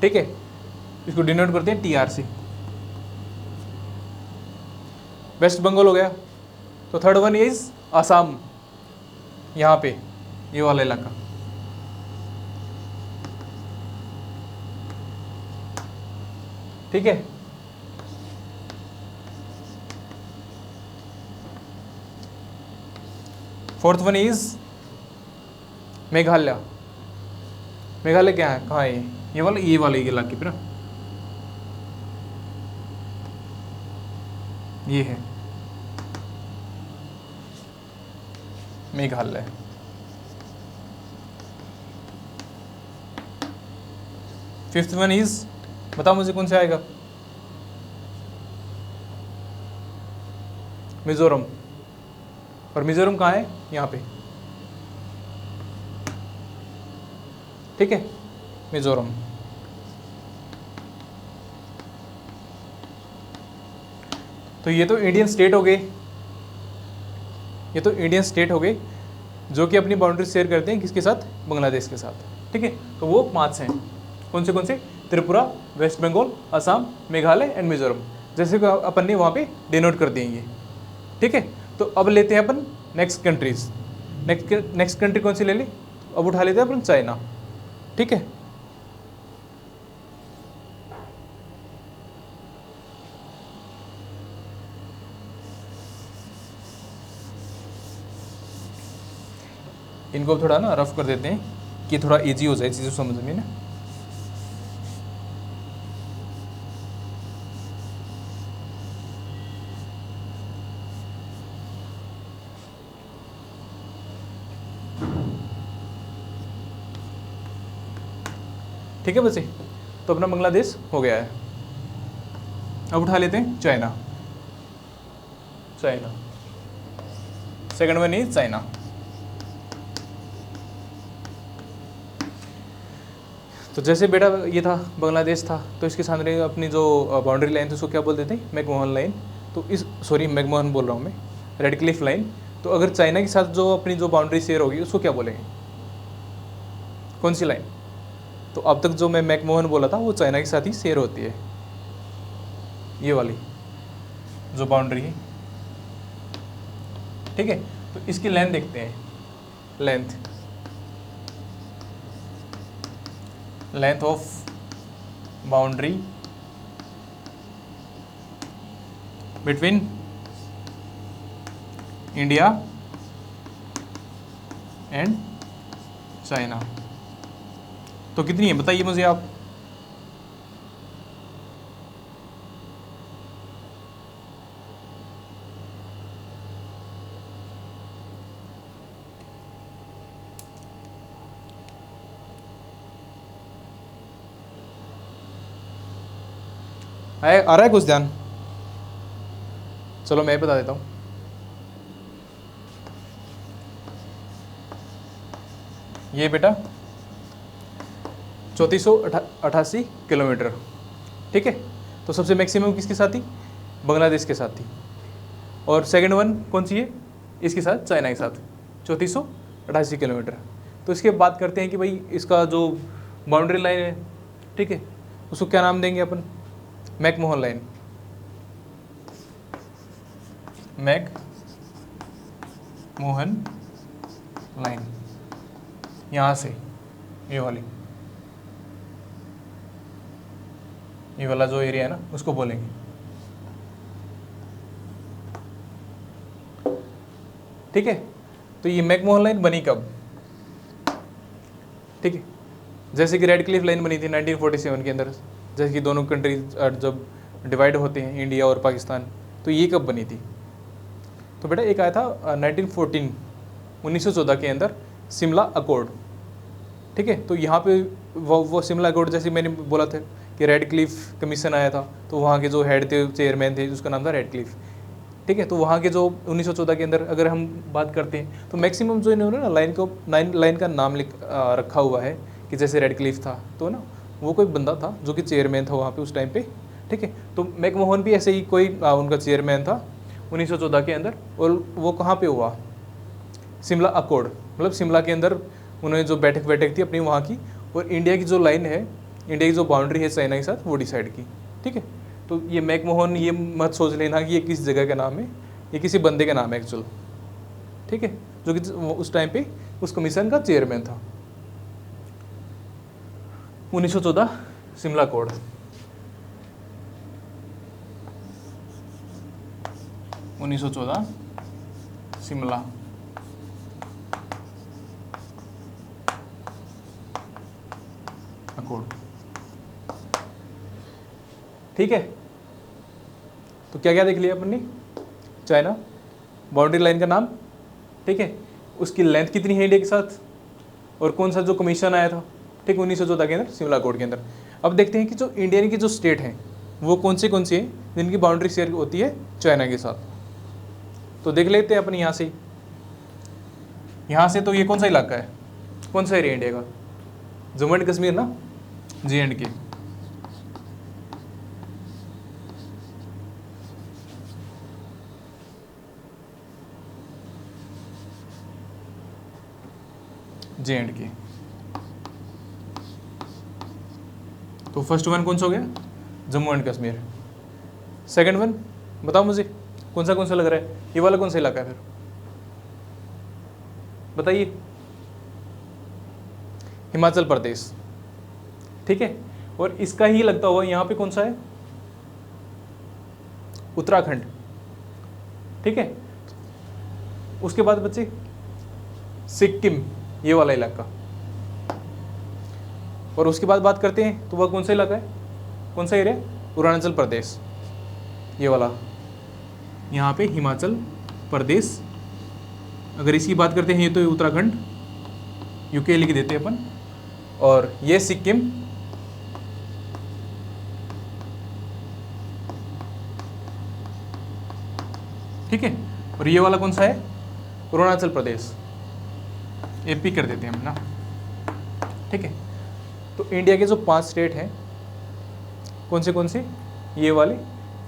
ठीक है। इसको डिनोट करते हैं TRC। वेस्ट बंगाल हो गया। तो थर्ड वन इज आसाम, यहाँ पे ये वाला इलाका, ठीक है। Fourth one is Meghalaya. Meghalaya क्या है, कहाँ है? ये वाले इलाके पे ना, ये है मेघालय। फिफ्थ वन इज, बताओ मुझे कौन सा आएगा? मिजोरम। और मिजोरम कहाँ है? यहाँ पे, ठीक है, मिजोरम। तो ये तो इंडियन स्टेट हो गए, ये तो इंडियन स्टेट हो गए जो कि अपनी बाउंड्री शेयर करते हैं किसके साथ? बांग्लादेश के साथ, ठीक है। तो वो 5 हैं, कौन से? त्रिपुरा, वेस्ट बंगाल, असम, मेघालय एंड मिजोरम, जैसे कि अपन ने वहाँ पे डिनोट कर दिए ये, ठीक है। तो अब लेते हैं अपन नेक्स्ट कंट्रीज। नेक्स्ट कंट्री कौन सी ले ली? अब उठा लेते हैं अपन चाइना, ठीक है। इनको थोड़ा ना रफ कर देते हैं कि थोड़ा इजी हो जाए चीज़ें समझ में ना। ठीक है बच्चे, तो अपना बांग्लादेश हो गया है। अब उठा लेते हैं China. China second one is China. तो जैसे बेटा ये था बांग्लादेश था, तो इसके सामने अपनी जो बाउंड्री लाइन थी उसको क्या बोलते थे, मैकमोहन लाइन। तो इस मैकमोहन बोल रहा हूँ मैं, रेड क्लिफ लाइन। तो अगर चाइना के साथ जो अपनी जो बाउंड्री शेयर होगी उसको क्या बोलेंगे, कौन सी लाइन? तो अब तक जो मैं मैकमोहन बोला था वो चाइना के साथ ही शेयर होती है, ये वाली जो बाउंड्री है। ठीक है, तो इसकी लेंथ देखते हैं। Length of boundary between India and China, तो कितनी है बताइए मुझे आप। आ रहा है कुछ ध्यान? चलो मैं बता देता हूँ। ये बेटा 3488 किलोमीटर। ठीक है, तो सबसे मैक्सिमम किसके साथ थी, बांग्लादेश के साथ थी। और सेकंड वन कौन सी है, इसके साथ, चाइना के साथ 3488 किलोमीटर। तो इसके बात करते हैं कि भाई इसका जो बाउंड्री लाइन है, ठीक है, उसको क्या नाम देंगे अपन, मैकमोहन लाइन। मैकमोहन लाइन, यहाँ से ये वाला जो एरिया है ना उसको बोलेंगे। ठीक है, तो ये मैकमोहन लाइन बनी कब, ठीक है, जैसे कि रेड क्लिफ लाइन बनी थी 1947 के अंदर, जैसे कि दोनों कंट्रीज जब डिवाइड होते हैं इंडिया और पाकिस्तान, तो ये कब बनी थी? तो बेटा एक आया था 1914 के अंदर शिमला अकॉर्ड। ठीक है, तो यहाँ पे वो शिमला अकॉर्ड, जैसे मैंने बोला था कि रेड क्लिफ कमीशन आया था, तो वहाँ के जो हेड थे, चेयरमैन थे, उसका नाम था रेड क्लिफ। ठीक है, तो वहाँ के जो 1914 के अंदर अगर हम बात करते हैं तो मैक्सिमम जो इन्होंने ना लाइन का नाम रखा हुआ है कि जैसे रेड क्लिफ था, तो ना वो कोई बंदा था जो कि चेयरमैन था वहाँ पे उस टाइम पे। ठीक है, तो मैकमोहन भी ऐसे ही कोई उनका चेयरमैन था 1914 के अंदर, और वो कहाँ पे हुआ, शिमला अकॉर्ड, मतलब शिमला के अंदर उन्होंने जो बैठक थी अपनी वहाँ की, और इंडिया की जो लाइन है, इंडिया की जो बाउंड्री है चाइना के साथ, वो डिसाइड की। ठीक है, तो ये मैकमोहन, ये मत सोच लेना कि ये किस जगह का नाम है, ये किसी बंदे का नाम है एक्चुअल। ठीक है, जो कि उस टाइम पे उस कमीशन का चेयरमैन था। 1914 शिमला कोड, 1914 शिमला अकॉर्ड। ठीक है, तो क्या क्या देख लिया अपन ने, चाइना, बाउंड्री लाइन का नाम, ठीक है, उसकी लेंथ कितनी है इंडिया के साथ, और कौन सा जो कमीशन आया था, ठीक, 1914 के अंदर शिमला अकॉर्ड के अंदर। अब देखते हैं कि जो इंडिया की जो स्टेट हैं वो कौन से हैं जिनकी बाउंड्री शेयर होती है चाइना के साथ। तो देख लेते हैं अपन यहाँ से तो ये कौन सा इलाका है, कौन सा एरिया इंडिया का, जम्मू एंड कश्मीर ना, JNK। JNK। तो फर्स्ट वन कौन सा हो गया, Jammu and Kashmir. Second one बताओ मुझे कौन सा लग रहा है, ये वाला कौन सा इलाका है फिर बताइए, हिमाचल प्रदेश। ठीक है, और इसका ही लगता हुआ यहाँ पे कौन सा है, उत्तराखंड। ठीक है, उसके बाद बच्चे सिक्किम, ये वाला इलाका। और उसके बाद बात करते हैं तो वह कौन सा इलाका है, कौन सा एरिया, अरुणाचल प्रदेश, ये वाला, यहाँ पे हिमाचल प्रदेश। अगर इसकी बात करते हैं ये तो उत्तराखंड, यूके लिख देते हैं अपन, और ये सिक्किम, ठीक है। और ये वाला कौन सा है, अरुणाचल प्रदेश, एपी कर देते हैं हम ना, ठीक है। तो इंडिया के जो 5 स्टेट हैं कौन से, ये वाले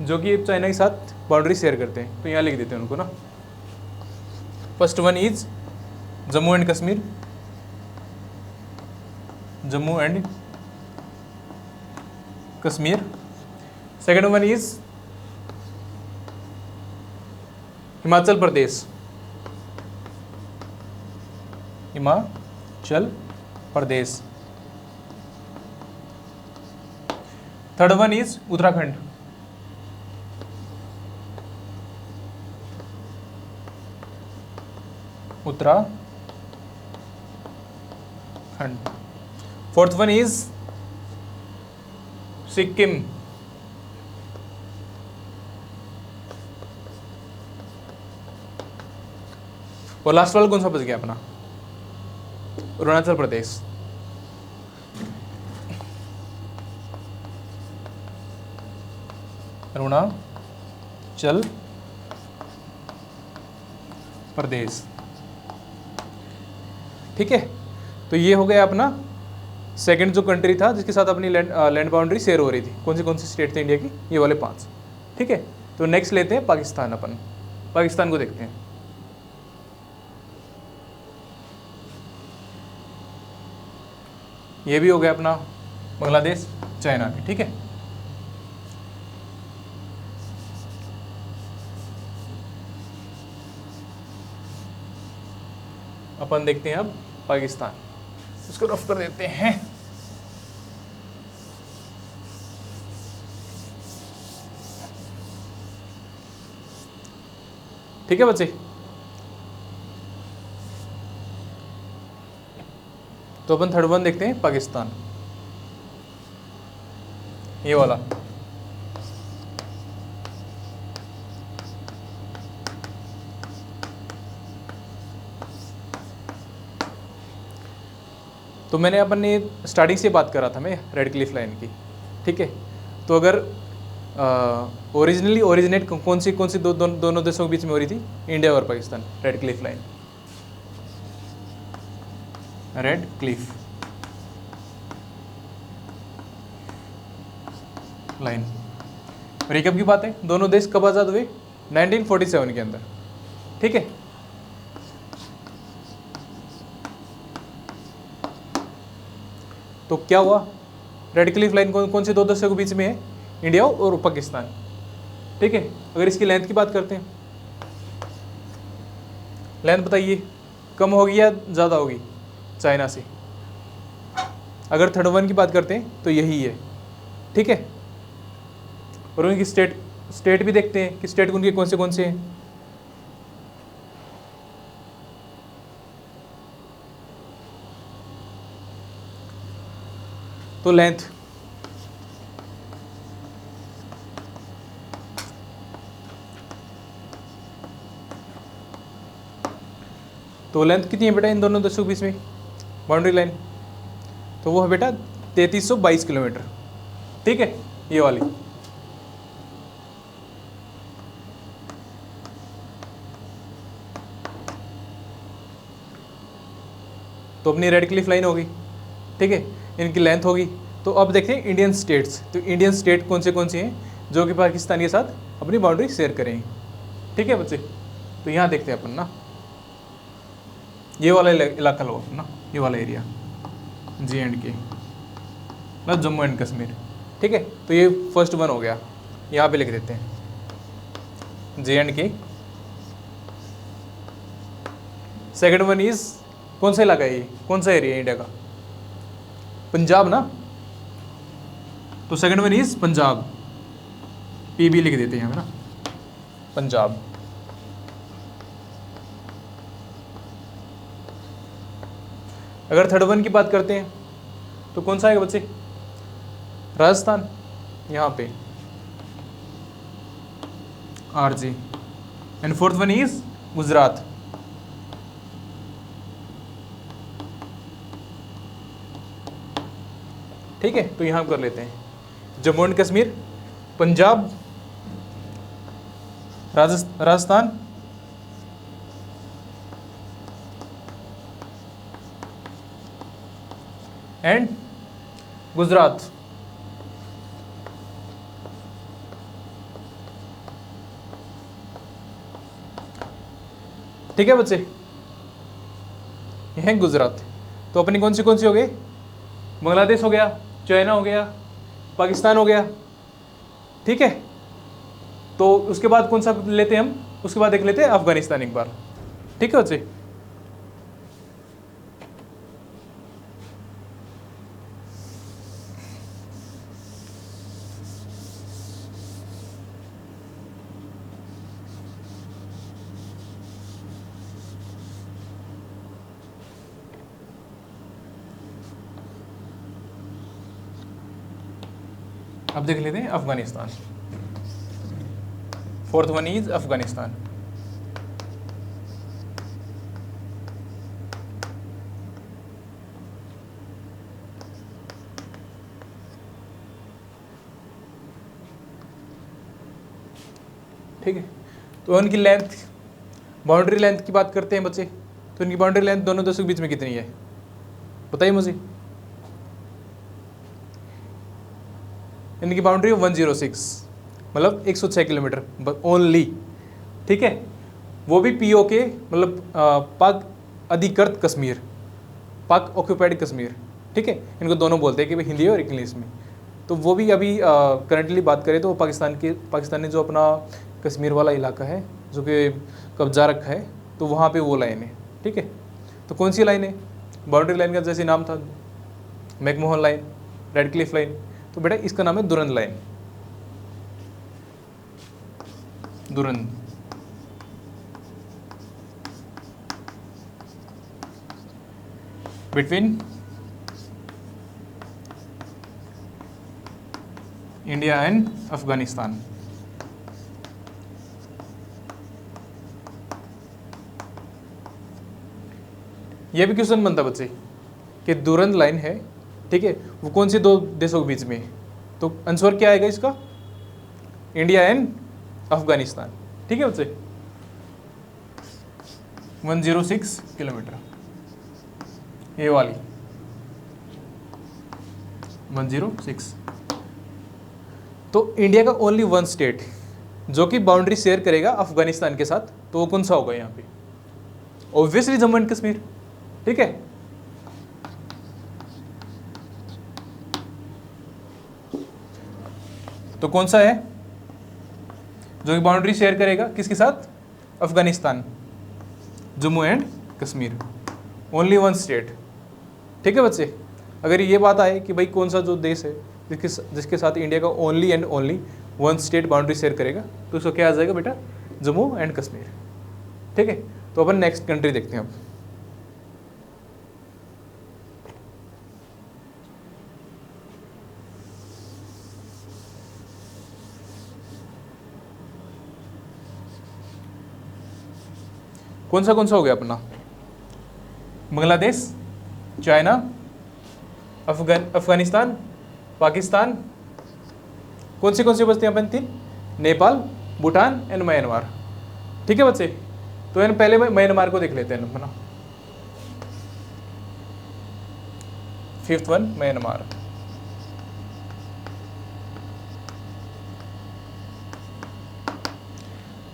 जो कि चाइना के साथ बाउंड्री शेयर करते हैं, तो यहाँ लिख देते हैं उनको ना। First one is Jammu and Kashmir, Jammu and Kashmir. Second one is Himachal Pradesh, Himachal Pradesh. Third one is Uttarakhand, Uttarakhand. Fourth one is Sikkim, और लास्ट वाला कौन सा बच गया अपना, अरुणाचल प्रदेश। अरुणाचल प्रदेश, ठीक है। तो ये हो गया अपना सेकंड जो कंट्री था जिसके साथ अपनी लैंड बाउंड्री शेयर हो रही थी। कौन सी स्टेट थे इंडिया की, ये वाले 5, ठीक है। तो नेक्स्ट लेते हैं पाकिस्तान, अपन पाकिस्तान को देखते हैं। ये भी हो गया अपना बांग्लादेश, चाइना भी, ठीक है। अपन देखते हैं अब पाकिस्तान, इसको रफ कर देते हैं। ठीक है बच्चे, तो अपन थर्ड वन देखते हैं पाकिस्तान, ये वाला। तो मैंने अपन ने स्टार्टिंग से बात करा था मैं रेड क्लिफ लाइन की, ठीक है। तो अगर ओरिजिनेट कौन सी दोनों देशों के बीच में हो रही थी, इंडिया और Pakistan, red Cliff line, red Cliff line. और ये कब की बात है, दोनों देश कब आज़ाद हुए, 1947 के अंदर, ठीक है। तो क्या हुआ, रेड क्लिफ लाइन कौन से 2 देशों के बीच में है, इंडिया और पाकिस्तान, ठीक है। अगर इसकी लेंथ की बात करते हैं, लेंथ बताइए कम होगी या ज़्यादा होगी चाइना से। अगर थर्ड वन की बात करते हैं तो यही है, ठीक है। और उनकी स्टेट भी देखते हैं कि स्टेट उनके कौन से हैं। तो लेंथ, तो लेंथ कितनी है बेटा इन दोनों देशों के बीच में बाउंड्री लाइन, तो वो है बेटा 3322 किलोमीटर, ठीक है, ये वाली। तो अपनी रेड क्लिफ लाइन होगी, ठीक है, इनकी लेंथ होगी। तो अब देखते हैं इंडियन स्टेट्स, तो इंडियन स्टेट कौन से हैं जो कि पाकिस्तान के साथ अपनी बाउंड्री शेयर करेंगे, ठीक है बच्चे। तो यहाँ देखते हैं अपन ना, ये वाला इलाका लो ना, ये वाला एरिया J&K मतलब जम्मू एंड कश्मीर, ठीक है। तो ये फर्स्ट वन हो गया, यहाँ पे लिख देते हैं J&K। सेकंड वन इज कौन सा इलाका है, ये कौन सा एरिया है इंडिया का, पंजाब ना। तो second one is Punjab, PB लिख देते हैं ना, पंजाब। अगर थर्ड वन की बात करते हैं तो कौन सा है बच्चे, राजस्थान, यहाँ पे RJ। And fourth one is Gujarat, ठीक है। तो यहाँ कर लेते हैं जम्मू एंड कश्मीर, पंजाब, राजस्थान, एंड गुजरात। ठीक है बच्चे, यह है गुजरात। तो अपनी कौन सी हो गई? बांग्लादेश हो गया, चाइना हो गया, पाकिस्तान हो गया। ठीक है, तो उसके बाद कौन सा लेते हैं हम? उसके बाद देख लेते हैं अफगानिस्तान एक बार। ठीक है बच्चे, अब देख लेते हैं Afghanistan. Fourth one is Afghanistan. ठीक है, तो उनकी लेंथ, बाउंड्री लेंथ की बात करते हैं बच्चे। तो इनकी बाउंड्री लेंथ दोनों देशों के बीच में कितनी है बताइए मुझे। इनकी बाउंड्री 106, मतलब 106 किलोमीटर ओनली। ठीक है, वो भी पीओके मतलब पाक अधिकृत कश्मीर, पाक ऑक्यूपाइड कश्मीर। ठीक है, इनको दोनों बोलते हैं कि भाई हिंदी और इंग्लिश में। तो वो भी अभी करंटली बात करें तो पाकिस्तान ने जो अपना कश्मीर वाला इलाका है जो कि कब्जा रखा है, तो वहाँ पे वो लाइन है। ठीक है, तो कौन सी लाइन है? बाउंड्री लाइन का जैसे नाम था McMahon line, red Cliff line, तो बेटा इसका नाम है Durand line. Durand, between India and Afghanistan. यह भी क्वेश्चन बनता बच्चे कि दुरंद लाइन है, ठीक है, वो कौन से दो देशों के बीच में है? तो आंसर क्या आएगा इसका? India and Afghanistan. ठीक है बच्चे, 106 किलोमीटर ये वाली 106। तो इंडिया का ओनली वन स्टेट जो कि बाउंड्री शेयर करेगा अफगानिस्तान के साथ, तो वो कौन सा होगा यहाँ पे? Obviously Jammu and Kashmir. ठीक है, तो कौन सा है जो कि बाउंड्री शेयर करेगा किसके साथ? Afghanistan, Jammu and Kashmir, only one state. ठीक है बच्चे, अगर ये बात आए कि भाई कौन सा जो देश है जिसके साथ इंडिया का only and only one state boundary share करेगा, तो उसको क्या आ जाएगा बेटा? जम्मू एंड कश्मीर। ठीक है, तो अपन नेक्स्ट कंट्री देखते हैं अब। कौन सा हो गया अपना? बांग्लादेश, चाइना, अफगानिस्तान, पाकिस्तान, कौन सी बचती हैं अपन? 3, नेपाल, भूटान एंड म्यांमार। ठीक है बच्चे, तो इन पहले म्यांमार को देख लेते हैं अपना। 5th one Myanmar.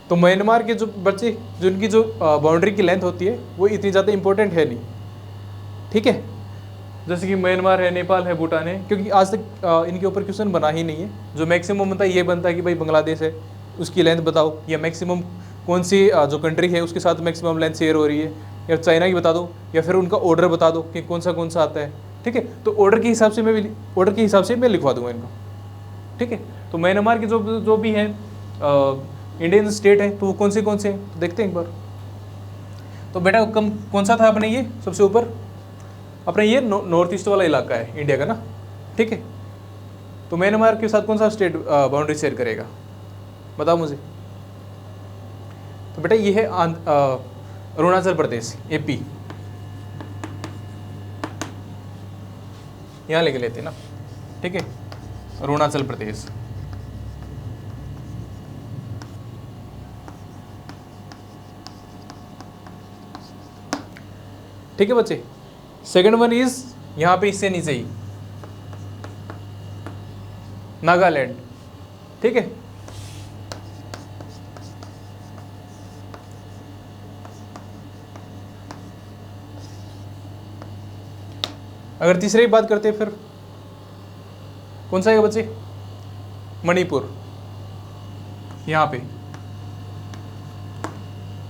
तो म्यांमार के जो बच्चे, जिनकी जो बाउंड्री की लेंथ होती है वो इतनी ज़्यादा इंपॉर्टेंट है नहीं। ठीक है, जैसे कि म्यांमार है, नेपाल है, भूटान है, क्योंकि आज तक इनके ऊपर क्वेश्चन बना ही नहीं है। जो मैक्सिमम बनता है ये बनता है कि भाई बांग्लादेश है, उसकी लेंथ बताओ, या मैक्सिमम कौन सी जो कंट्री है उसके साथ मैक्सिमम लेंथ शेयर हो रही है, या चाइना की बता दो, या फिर उनका ऑर्डर बता दो कि कौन सा आता है। ठीक है, तो ऑर्डर के हिसाब से मैं लिखवा दूंगा इनको। ठीक है, तो म्यांमार के जो भी हैं इंडियन स्टेट है, तो वो कौन से हैं तो देखते हैं एक बार। तो बेटा कौन सा था अपने? ये सबसे ऊपर अपने ये नॉर्थ ईस्ट वाला इलाका है इंडिया का ना। ठीक है, तो म्यांमार के साथ कौन सा स्टेट बाउंड्री शेयर करेगा बताओ मुझे। तो बेटा ये है अरुणाचल प्रदेश, एपी, यहाँ लेके लेते हैं ना। ठीक है, अरुणाचल प्रदेश। ठीक है बच्चे। सेकंड वन इज यहाँ पे इससे नीचे ही नागालैंड, ठीक है। अगर तीसरे की बात करते हैं फिर कौन सा है बच्चे, मणिपुर यहाँ पे,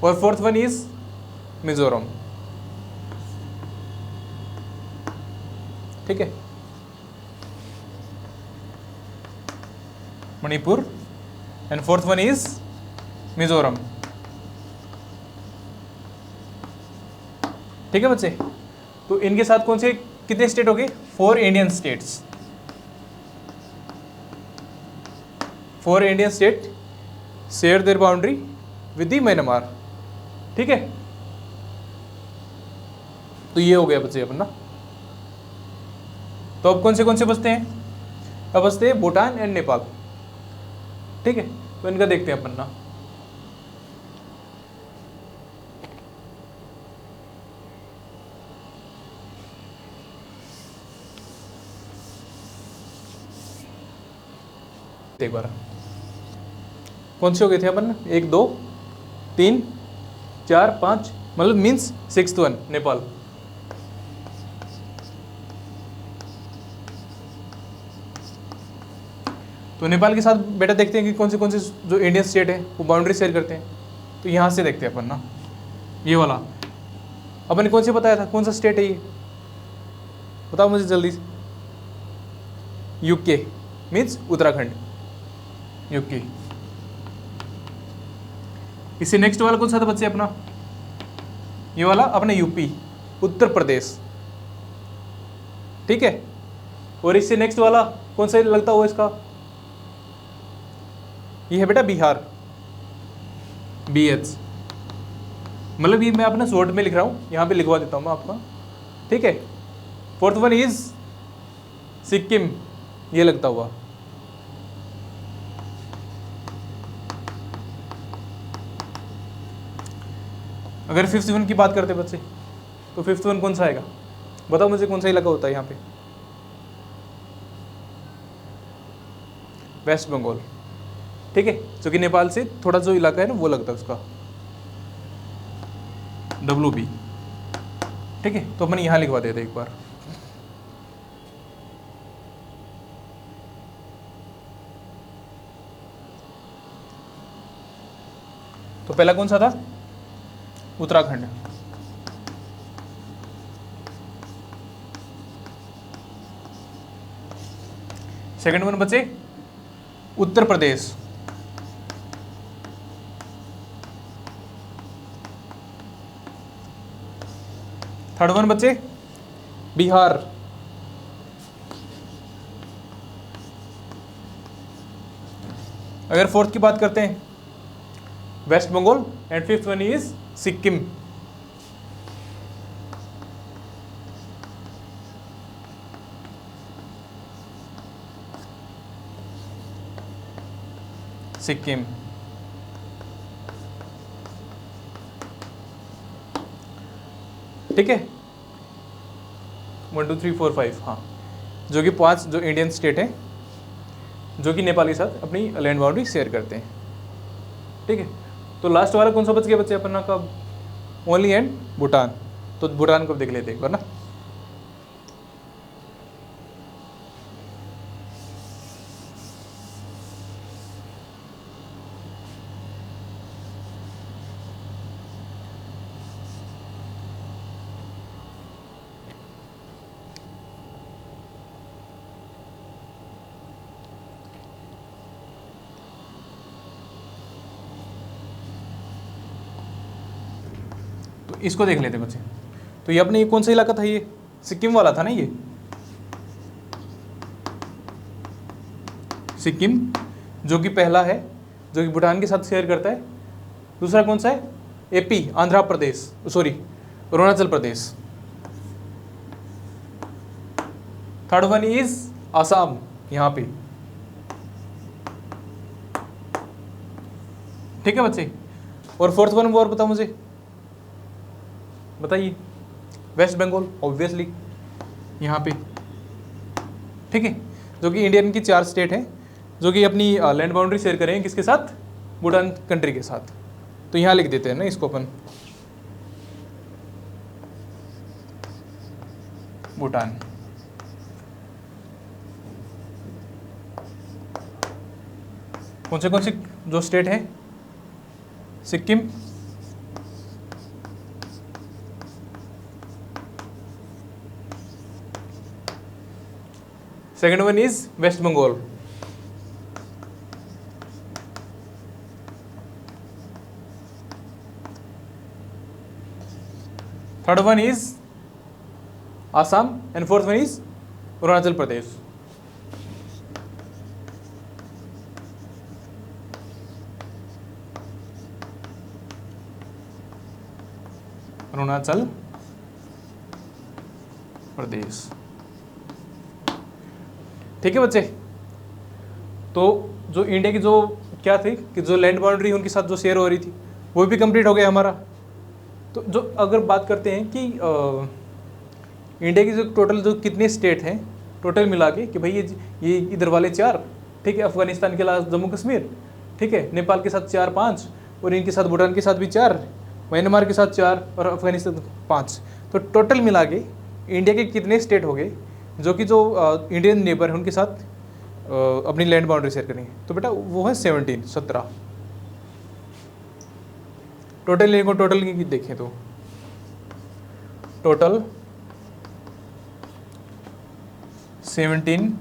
और फोर्थ वन इज मिजोरम, ठीक है। Manipur and fourth one is Mizoram, ठीक है बच्चे। तो इनके साथ कौन से कितने स्टेट हो गए, 4 Indian states, 4 Indian state share their boundary with the Myanmar, ठीक है। तो ये हो गया बच्चे अपन ना। तो अब कौन से बचते हैं, अब बचते हैं भूटान एंड नेपाल, ठीक है। तो इनका देखते हैं अपन ना। एक बार कौन से हो गए थे अपन, 1 2 3 4 5, मतलब मीन्स 6th वन नेपाल। तो नेपाल के साथ बेटा देखते हैं कि कौन से जो इंडियन स्टेट है वो बाउंड्री शेयर करते हैं। तो यहाँ से देखते हैं अपन ना, ये वाला अपन ने कौन से बताया था, कौन सा स्टेट है ये, बताओ मुझे जल्दी से। UK means Uttarakhand, UK. इससे नेक्स्ट वाला कौन सा था बच्चे अपना, ये वाला अपना यूपी, उत्तर प्रदेश, ठीक है। और इससे नेक्स्ट वाला कौन सा लगता हुआ इसका, ये है बेटा बिहार, BH, मतलब ये मैं अपना शॉर्ट में लिख रहा हूँ, यहाँ पे लिखवा देता हूँ मैं आपका, ठीक है। फोर्थ वन इज सिक्किम, ये लगता हुआ, अगर 5th वन की बात करते बच्चे, तो 5th वन कौन सा आएगा, बताओ मुझे कौन सा इलाका होता है यहाँ पे, वेस्ट बंगाल, ठीक है। जो कि नेपाल से थोड़ा जो इलाका है ना वो लगता है उसका, WB, ठीक है। तो अपन यहाँ लिखवा देते एक बार। तो पहला कौन सा था, उत्तराखंड, सेकंड वन बचे उत्तर प्रदेश, थर्ड वन बचे बिहार, अगर फोर्थ की बात करते हैं West Bengal, and 5th one is Sikkim, Sikkim, ठीक है। 1 2 3 4 5, हाँ, जो कि 5 जो इंडियन स्टेट हैं जो कि नेपाल के साथ अपनी लैंड बाउंड्री शेयर करते हैं, ठीक है। तो लास्ट वाला कौन सा बच गया बच्चे अपना का, ओनली एंड भूटान। तो भूटान को देख लेते एक बार ना। तो इसको देख लेते बच्चे। तो ये अपने ये कौन सा इलाका था, ये सिक्किम वाला था ना, ये सिक्किम जो कि पहला है जो कि भूटान के साथ शेयर करता है। दूसरा कौन सा है, AP Andhra Pradesh, sorry Arunachal Pradesh. Third one is Assam, यहाँ पे, ठीक है बच्चे। और फोर्थ वन वो और बताओ मुझे, बताइए, वेस्ट बंगाल ऑब्वियसली यहाँ पे, ठीक है, जो कि इंडियन की 4 स्टेट हैं जो कि अपनी लैंड बाउंड्री शेयर करें किसके साथ, भूटान कंट्री के साथ। तो यहाँ लिख देते हैं ना इसको अपन, भूटान। कौन से जो स्टेट हैं, Sikkim, second one is West Bengal, third one is Assam and fourth one is Arunachal Pradesh. Arunachal Pradesh, ठीक है बच्चे। तो जो इंडिया की जो क्या थी कि जो लैंड बाउंड्री उनके साथ जो शेयर हो रही थी वो भी कंप्लीट हो गया हमारा। तो जो अगर बात करते हैं कि इंडिया की जो टोटल जो कितने स्टेट हैं टोटल मिला के कि भाई ये इधर वाले 4, ठीक है, अफगानिस्तान के अलावा जम्मू कश्मीर, ठीक है, नेपाल के साथ 4-5 और इनके साथ भूटान के साथ भी 4, म्यांमार के साथ 4 और अफगानिस्तान 5। तो टोटल मिला के इंडिया के कितने स्टेट हो गए जो कि जो इंडियन नेबर है उनके साथ अपनी लैंड बाउंड्री शेयर करेंगे। तो बेटा वो है 17 टोटल। इनको टोटल की देखें तो total 17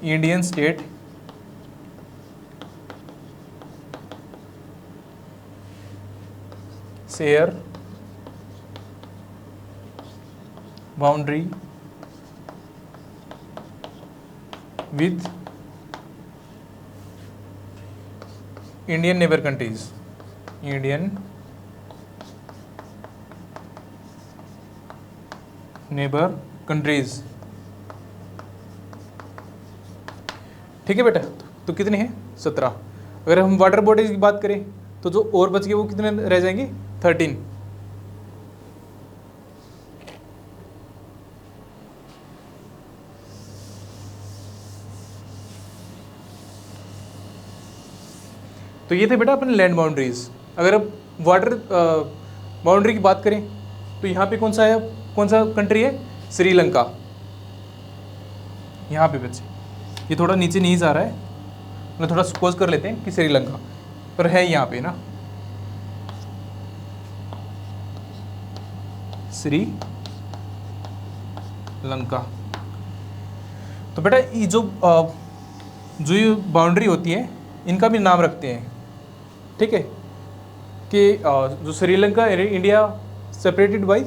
Indian state share boundary with Indian neighbor countries, Indian neighbor countries, ठीक है बेटा। तो कितने हैं 17। अगर हम वाटर बॉडीज की बात करें तो जो और बच गए वो कितने रह जाएंगे 13। तो ये थे बेटा अपने लैंड बाउंड्रीज। अगर अब वाटर बाउंड्री की बात करें तो यहाँ पे कौन सा कंट्री है, श्रीलंका। यहाँ पे बच्चे ये थोड़ा नीचे नहीं जा रहा है, मतलब थोड़ा सपोज कर लेते हैं कि श्रीलंका पर है यहाँ पे ना, श्रीलंका। तो बेटा ये जो ये बाउंड्री होती है इनका भी नाम रखते हैं, ठीक है, कि जो श्रीलंका इंडिया सेपरेटेड बाय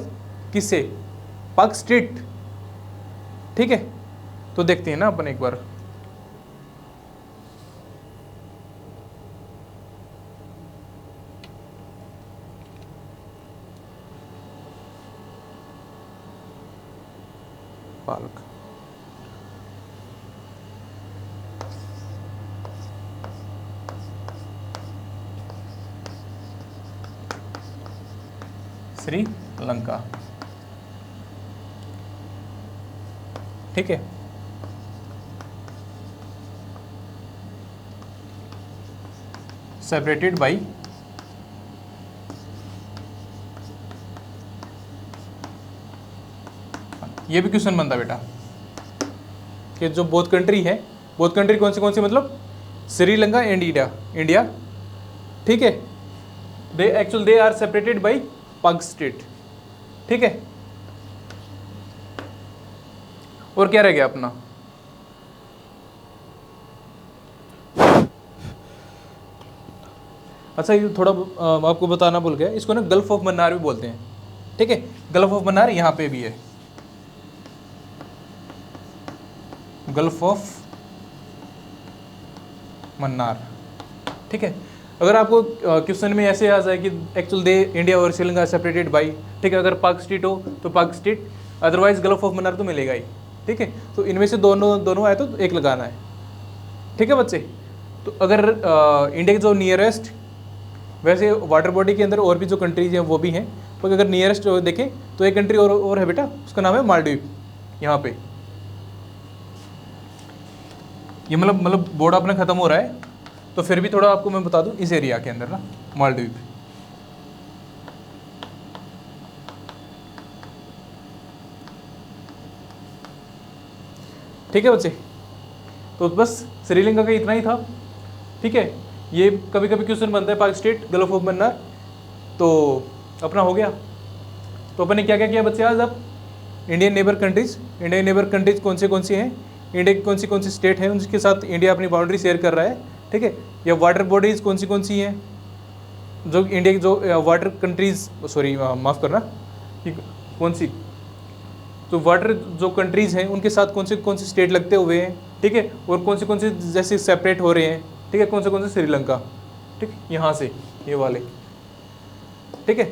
किससे, पाक स्टेट, ठीक है। तो देखते हैं ना अपन एक बार, पाक श्रीलंका, ठीक है। सेपरेटेड बाय ये भी क्वेश्चन बनता बेटा कि जो बोथ कंट्री है, बोथ कंट्री कौन सी मतलब श्रीलंका एंड इंडिया, ठीक है, दे आर सेपरेटेड बाय पाक स्टेट, ठीक है। और क्या रह गया अपना, अच्छा ये थोड़ा आपको बताना भूल गया, इसको ना गल्फ ऑफ मन्नार भी बोलते हैं, ठीक है। गल्फ ऑफ मन्नार यहाँ पे भी है, गल्फ ऑफ मन्नार, ठीक है। अगर आपको क्वेश्चन में ऐसे आ जाए कि एक्चुअल दे इंडिया और श्रीलंका सेपरेटेड बाई, ठीक है, अगर पाक स्टेट हो तो पाक state, otherwise gulf of Mannar तो मिलेगा ही, ठीक है। तो इनमें से दोनों आए तो एक लगाना है, ठीक है बच्चे। तो अगर इंडिया के जो नियरेस्ट, वैसे वाटर बॉडी के अंदर और भी जो कंट्रीज हैं वो भी हैं, पर अगर नियरेस्ट देखें तो एक कंट्री और है बेटा, उसका नाम है मालदीव। यहाँ पे ये मतलब बोर्ड अपना खत्म हो रहा है, तो फिर भी थोड़ा आपको मैं बता दूं इस एरिया के अंदर ना मालदीव। ठीक है बच्चे, तो बस श्रीलंका का इतना ही था। ठीक है, ये कभी कभी क्वेश्चन बनता है पाक स्टेट गल्फ ऑफ मन्नार, तो अपना हो गया। तो अपन ने क्या क्या किया बच्चे आज? अब इंडियन नेबर कंट्रीज कौन सी हैं, इंडिया की कौन सी स्टेट है, उनके साथ इंडिया अपनी बाउंड्री शेयर कर रहा है। ठीक है, या वाटर बॉडीज कौन सी हैं, जो इंडिया की जो वाटर कंट्रीज, सॉरी माफ़ करना, कि कौन सी तो वाटर जो कंट्रीज़ हैं उनके साथ कौन से स्टेट लगते हुए हैं। ठीक है, और कौन से जैसे सेपरेट हो रहे हैं। ठीक है, कौन से श्रीलंका, ठीक, यहाँ से ये वाले। ठीक है,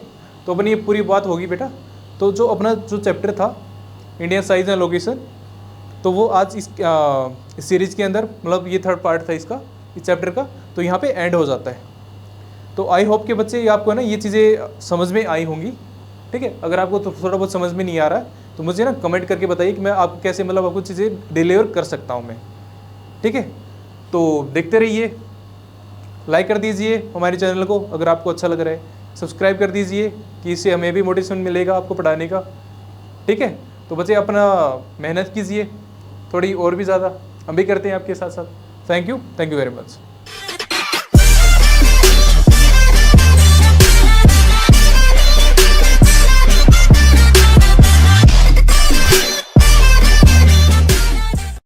तो अपनी ये पूरी बात होगी बेटा। तो जो अपना जो चैप्टर था इंडियन साइज एंड लोकेशन, तो वो आज इस सीरीज़ के अंदर, मतलब ये थर्ड पार्ट था इसका, इस चैप्टर का, तो यहाँ पे एंड हो जाता है। तो आई होप के बच्चे आपको ना ये चीज़ें समझ में आई होंगी। ठीक है, अगर आपको तो थोड़ा बहुत समझ में नहीं आ रहा है तो मुझे ना कमेंट करके बताइए कि मैं आपको कैसे, मतलब आपको चीज़ें डिलीवर कर सकता हूँ मैं। ठीक है, तो देखते रहिए, लाइक कर दीजिए हमारे चैनल को अगर आपको अच्छा लग रहा है, सब्सक्राइब कर दीजिए कि इससे हमें भी मोटिवेशन मिलेगा आपको पढ़ाने का। ठीक है, तो बच्चे अपना मेहनत कीजिए थोड़ी और भी ज़्यादा, हम भी करते हैं आपके साथ साथ। Thank you very much.